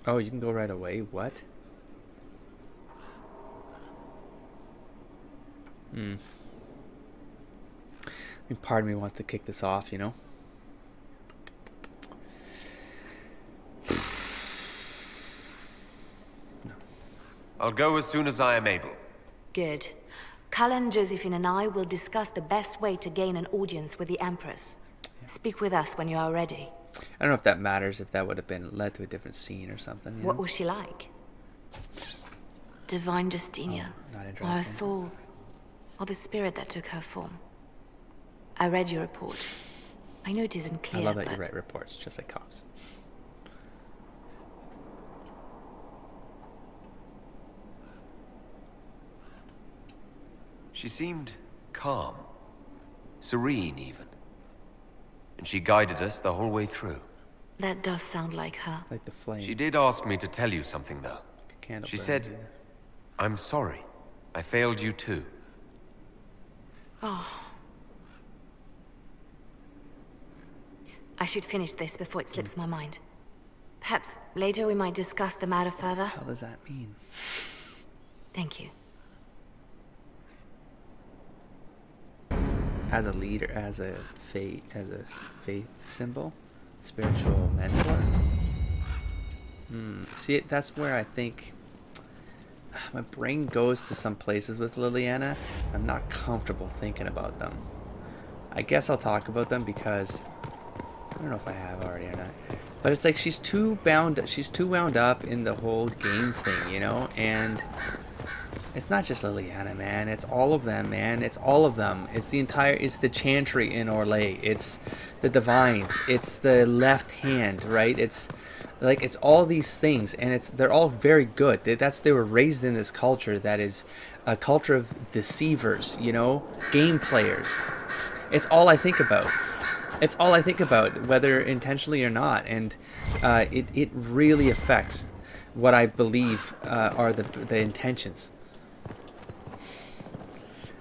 Oh, you can go right away? What? I mean, part of me wants to kick this off, you know? No. I'll go as soon as I am able. Good. Cullen, Josephine, and I will discuss the best way to gain an audience with the Empress. Speak with us when you are ready. I don't know if that matters, if that would have been led to a different scene or something. What was she like? Divine Justinia. Not Or interesting. her soul. Or the spirit that took her form. I read your report. I know it isn't clear, I love that but you write reports, just like cops. She seemed calm, serene even. And she guided us the whole way through. that does sound like her. Like the flame. She did ask me to tell you something, though. Candle She burns, said, yeah. I'm sorry. I failed you too. Oh. I should finish this before it slips my mind. Perhaps later we might discuss the matter further. What the hell does that mean? Thank you. As a leader, as a faith symbol, spiritual mentor. See, that's where I think my brain goes to some places with Liliana. I'm not comfortable thinking about them. I guess I'll talk about them because I don't know if I have already or not. But it's like she's too wound up in the whole game thing, you know? And it's not just Liliana, man. It's all of them, man. It's all of them. It's the Chantry in Orlais. It's the Divines. It's the left hand, right? It's like, it's all these things, and they're all very good. They were raised in this culture that is a culture of deceivers, you know? Game players. It's all I think about. It's all I think about, whether intentionally or not, and it really affects what I believe are the intentions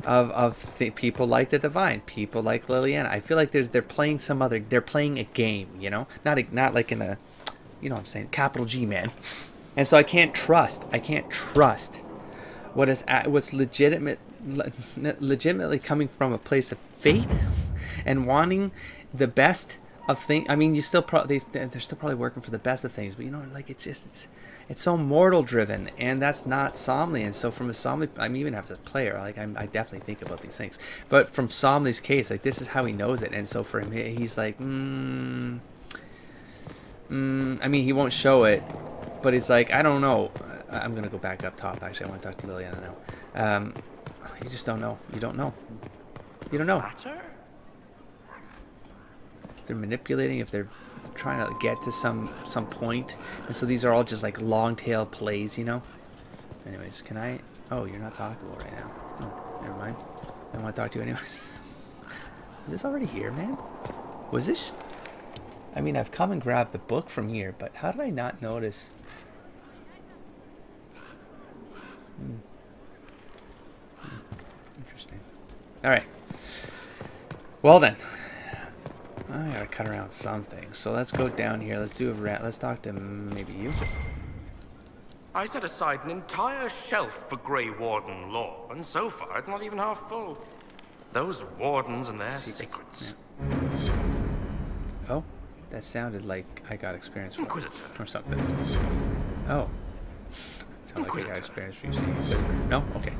of people like the Divine, people like Liliana. I feel like they're playing they're playing a game, you know, not like in a, you know what I'm saying, capital G, man. And so I can't trust what's legitimately coming from a place of faith and wanting the best of things. I mean, they're still probably working for the best of things, but you know, like, it's so mortal driven, and that's not Somley. And so from a Somley, I mean, even as a player, like, I definitely think about these things. But from Somley's case, like, this is how he knows it, and so for him, he's like, I mean, he won't show it, but he's like, I don't know. I'm gonna go back up top. Actually, I want to talk to Liliana now. You just don't know. You don't know. You don't know. If they're manipulating, if they're trying to get to some point, and so these are all just like long tail plays, you know. Anyways, can I? Oh, you're not talkable right now. Oh, never mind. I don't want to talk to you anyways. Is this already here, man? Was this? I mean, I've come and grabbed the book from here, but how did I not notice? Interesting. All right. Well then. I gotta cut around something, so let's go down here. Let's do a let's talk to maybe you. I set aside an entire shelf for Grey Warden lore, and so far it's not even half full. Those wardens and their secrets. Yeah. Oh, that sounded like I got experience from Inquisitor. or something. Oh, sounded like I got experience from you seeing Inquisitor. No, okay,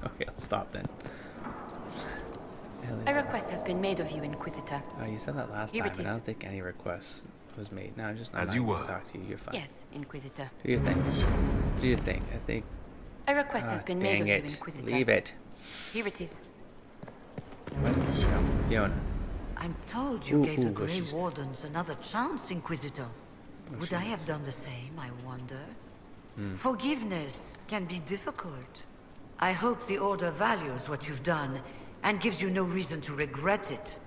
okay, I'll stop then. A request has been made of you, Inquisitor. Oh, you said that last Here time, it and I is. don't think any request was made. No, just As you were. Talk to you. You're fine. Yes, Inquisitor. Do your thing. Do your thing. I think. A request has been made Dang of you, it! Inquisitor. Leave it. Here it is. What? No, Fiona. I'm told you gave the what Grey she said. Wardens another chance, Inquisitor. Would she I have said. done the same, I wonder? Forgiveness can be difficult. I hope the Order values what you've done and gives you no reason to regret it.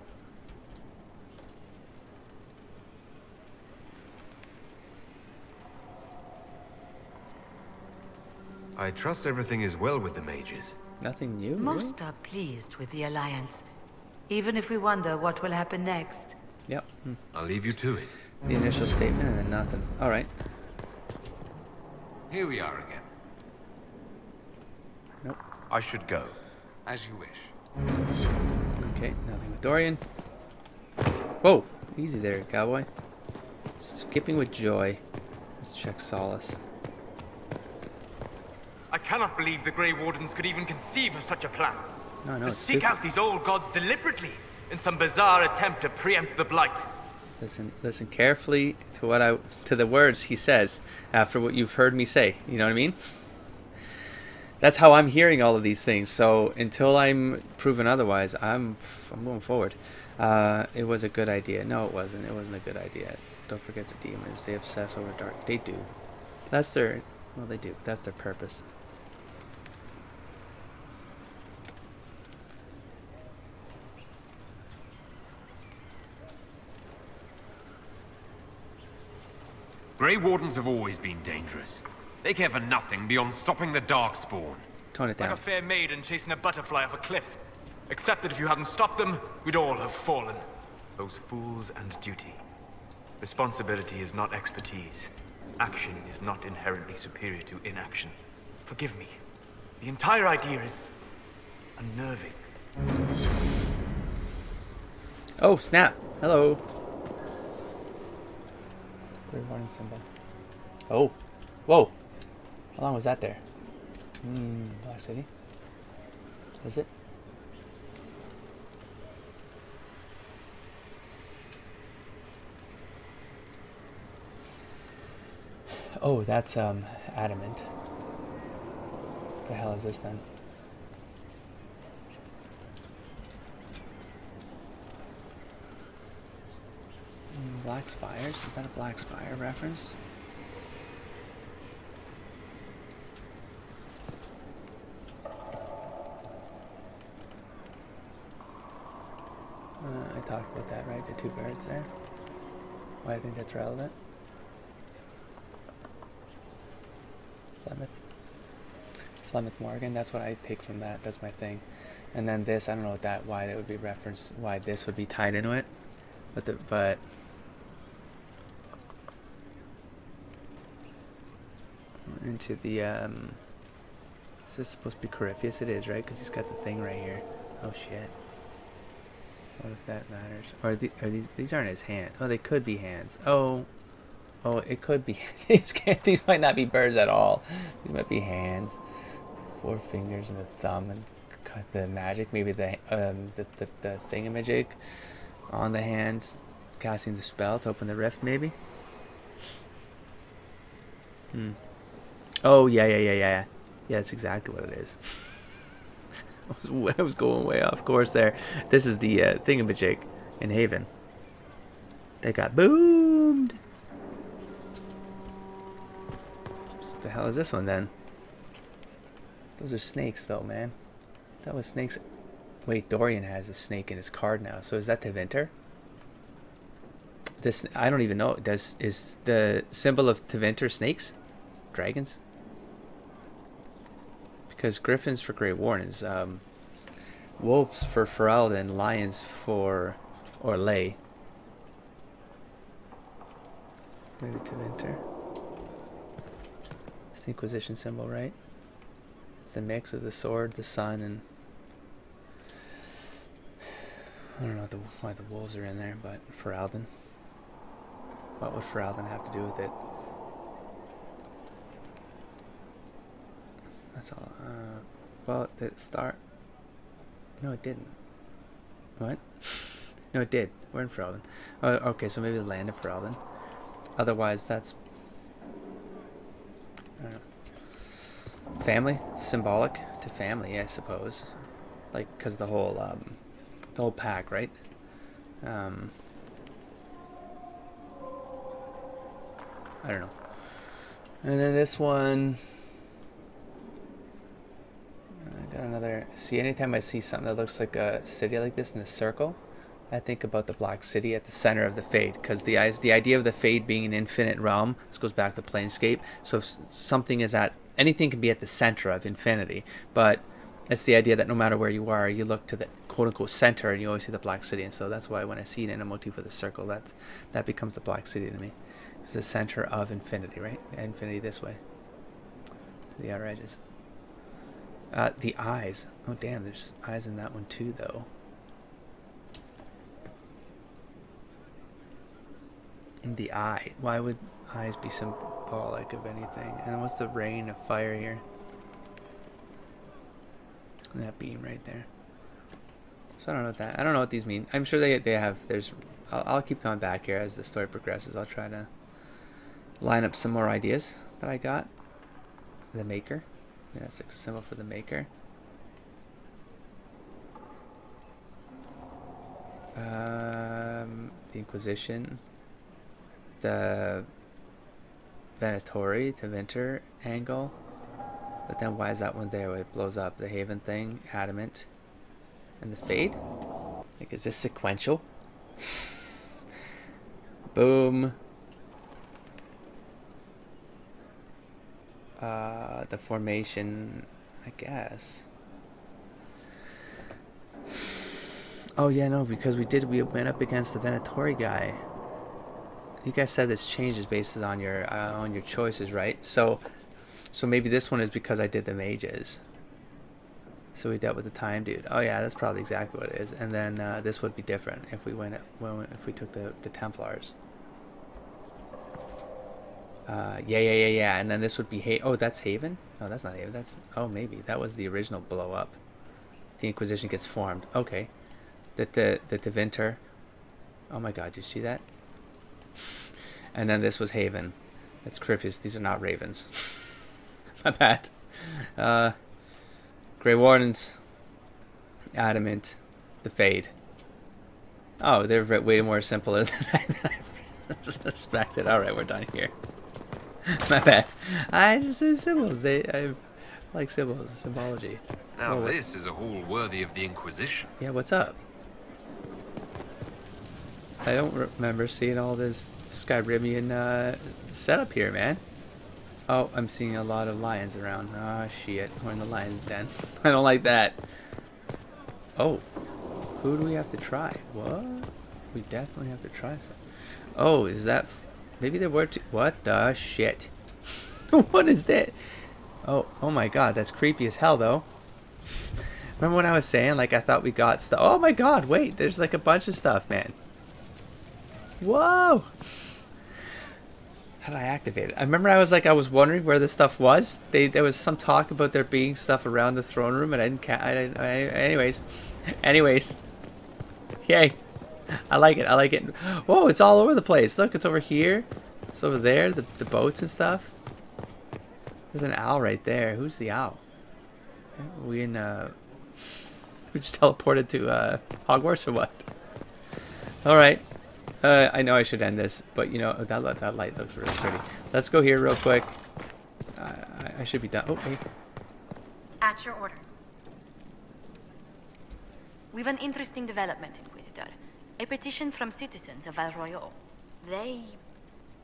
I trust everything is well with the mages. Nothing new. Really? Most are pleased with the Alliance, even if we wonder what will happen next. Yep. I'll leave you to it. The initial statement and then nothing. All right. Here we are again. Nope. I should go. As you wish. Okay, nothing with Dorian. Whoa! Easy there, cowboy. Skipping with joy. Let's check Solace. I cannot believe the Grey Wardens could even conceive of such a plan. No, to it's seek stupid. out these old gods deliberately in some bizarre attempt to preempt the Blight. Listen carefully to the words he says after what you've heard me say. You know what I mean? That's how I'm hearing all of these things. So until I'm proven otherwise, I'm going forward. It was a good idea. No, it wasn't. It wasn't a good idea. Don't forget the demons. They obsess over dark. They do. That's their. Well, they do. That's their purpose. Grey Wardens have always been dangerous. They care for nothing beyond stopping the Darkspawn. Tone it down. Like a fair maiden chasing a butterfly off a cliff. Except that if you hadn't stopped them, we'd all have fallen. Those fools and duty. Responsibility is not expertise. Action is not inherently superior to inaction. Forgive me. The entire idea is unnerving. Oh, snap. Hello. Great warning symbol. Oh. Whoa. How long was that there? Black City. Is it? Oh, that's adamant. What the hell is this then? Black Spires? Is that a Black Spire reference? I talked about that, right? The two birds there. Why I think that's relevant. Flemeth Morgan, that's what I take from that. That's my thing. And then this, I don't know what that, why that would be referenced, why this would be tied into it. But into the is this supposed to be Corypheus? It is, right? Because he's got the thing right here. Oh shit. What if that matters? Or are these aren't his hands? Oh, they could be hands. Oh, it could be. These might not be birds at all. These might be hands. 4 fingers and a thumb and the magic. Maybe the thingamajig on the hands, casting the spell to open the rift. Maybe. Oh yeah. Yeah, that's exactly what it is. I was going way off course there. This is the thingamajig in Haven. They got boomed. What the hell is this one then? Those are snakes though, man. That was snakes. Wait, Dorian has a snake in his card now. So is that Tevinter? This, I don't even know. Is the symbol of Tevinter snakes? Dragons? Because griffins for Grey Wardens, wolves for Ferelden, lions for Orlais. Maybe Tevinter. It's the Inquisition symbol, right? It's the mix of the sword, the sun, and I don't know why the wolves are in there, but Ferelden. What would Ferelden have to do with it? That's all. Well, it start. No, it didn't. What? No, it did. We're in Ferelden. Oh, okay, so maybe the land of Ferelden. Otherwise, that's. I don't know. Family, symbolic to family, I suppose. Like, cause the whole pack, right? I don't know. And then this one. I got another. See, anytime I see something that looks like a city like this in a circle, I think about the Black City at the center of the Fade, because the idea of the Fade being an infinite realm. This goes back to Planescape. So if something is at anything can be at the center of infinity, but it's the idea that no matter where you are, you look to the quote-unquote center, and you always see the Black City. And so that's why when I see it in a motif with a circle, that becomes the Black City to me. It's the center of infinity, right? Infinity this way. The outer edges. The eyes. Oh damn, there's eyes in that one too though. In the eye. Why would eyes be symbolic of anything? And what's the rain of fire here? And that beam right there. So I don't know what that. I don't know what these mean. I'm sure they have. There's. I'll keep coming back here as the story progresses. I'll try to line up some more ideas that I got. The maker. Yeah, that's a symbol for the maker. The Inquisition. The Venatori to Winter angle. But then why is that one there where it blows up? The Haven thing, Adamant, and the Fade? Like, is this sequential? Boom. The formation, I guess. Oh yeah, no, because we went up against the Venatori guy. You guys said this changes based on your choices, right? So maybe this one is because I did the mages. So we dealt with the time dude. Oh yeah, that's probably exactly what it is. And then this would be different if we if we took the Templars. Yeah. And then this would be oh, that's Haven? No, that's not Haven. That's maybe that was the original blow up. The Inquisition gets formed. Okay. The Winter. Oh my God, did you see that? And then this was Haven. It's Corypheus. These are not ravens. My bad. Grey Wardens. Adamant. The Fade. Oh, they're way more simpler than I suspected. Alright, we're done here. My bad. I just do symbols. I like symbols. Symbology. Now this is a hall worthy of the Inquisition. Yeah, what's up? I don't remember seeing all this Skyribian setup here, man. Oh, I'm seeing a lot of lions around. Oh, shit. We're in the lion's den. I don't like that. Oh. Who do we have to try? What? We definitely have to try some. Oh, is that... Maybe there were two... What the shit? What is that? Oh my God. That's creepy as hell, though. Remember when I was saying, like, I thought we got stuff? Oh my God, wait. There's, like, a bunch of stuff, man. Whoa! How did I activate it? I remember I was wondering where this stuff was. There was some talk about there being stuff around the throne room, and I didn't. Anyways. Yay! I like it. Whoa! It's all over the place. Look, it's over here. It's over there. The boats and stuff. There's an owl right there. Who's the owl? We just teleported to Hogwarts or what? All right. I know I should end this, but you know that light looks really pretty. Let's go here real quick. I should be done. Okay. At your order. We've an interesting development, Inquisitor. A petition from citizens of Val Royal. They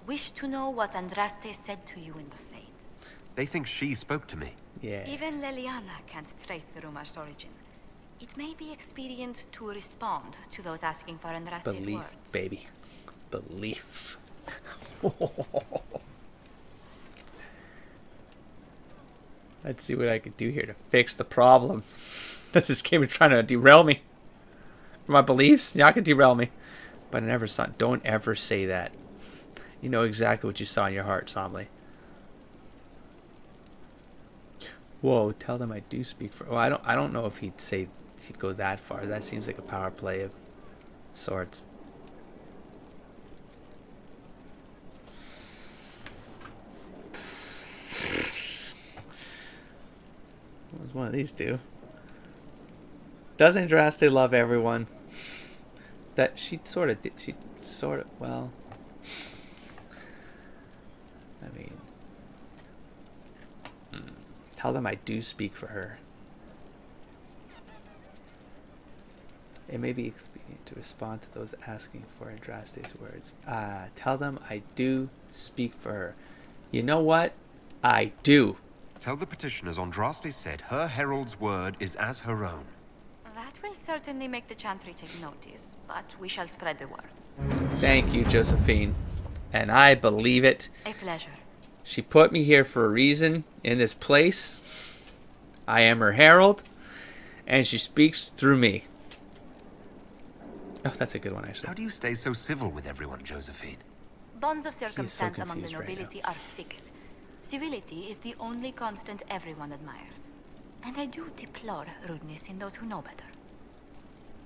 wish to know what Andraste said to you in the Faith. They think she spoke to me. Yeah. Even Leliana can't trace the rumor's origin. It may be expedient to respond to those asking for Andraste's Belief, words. baby. Belief. Let's see what I can do here to fix the problem. This game is trying to derail me. For my beliefs, y'all can derail me. But I never saw. Don't ever say that. You know exactly what you saw in your heart, Somley. Whoa! Tell them I do speak for. Well, I don't know if he'd go that far. That seems like a power play of sorts. It was one of these two. Does Andraste love everyone? That she sort of did. She sort of. Well, I mean, tell them I do speak for her. It may be expedient to respond to those asking for Andraste's words. Tell them I do speak for her. You know what? I do. Tell the petitioners Andraste said her herald's word is as her own. That will certainly make the Chantry take notice, but we shall spread the word. Thank you, Josephine. And I believe it. A pleasure. She put me here for a reason in this place. I am her herald, and she speaks through me. Oh, that's a good one, actually. How do you stay so civil with everyone, Josephine? Bonds of circumstance among the confused right nobility are fickle. Civility is the only constant everyone admires. And I do deplore rudeness in those who know better.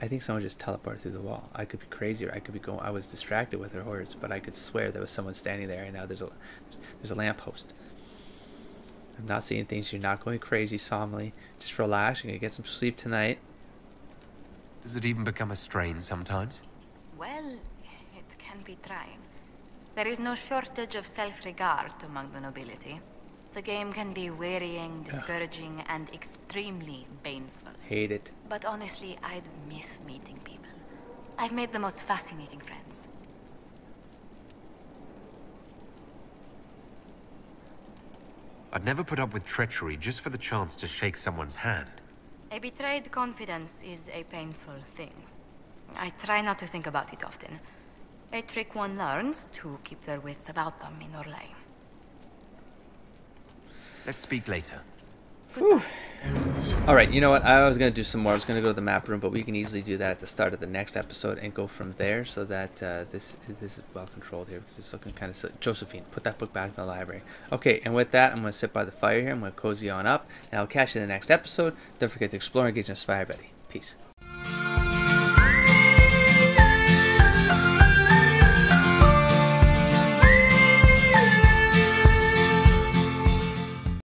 I think someone just teleported through the wall. I could be crazy, or I could be going. I was distracted with her hordes, but I could swear there was someone standing there, and now there's a lamppost. I'm not seeing things. You're not going crazy, Somley. Just relax. You're gonna get some sleep tonight. Does it even become a strain sometimes? Well, it can be trying. There is no shortage of self-regard among the nobility. The game can be wearying, discouraging, and extremely painful. Hate it. But honestly, I'd miss meeting people. I've made the most fascinating friends. I'd never put up with treachery just for the chance to shake someone's hand. A betrayed confidence is a painful thing. I try not to think about it often. A trick one learns to keep their wits about them in Orlais. Let's speak later. Alright, you know what? I was going to do some more. I was going to go to the map room, but we can easily do that at the start of the next episode and go from there, so that this is well controlled here, because it's looking kind of silly. Josephine, put that book back in the library. Okay, and with that, I'm going to sit by the fire here. I'm going to cozy on up, and I'll catch you in the next episode. Don't forget to explore, engage, and inspire, buddy. Peace.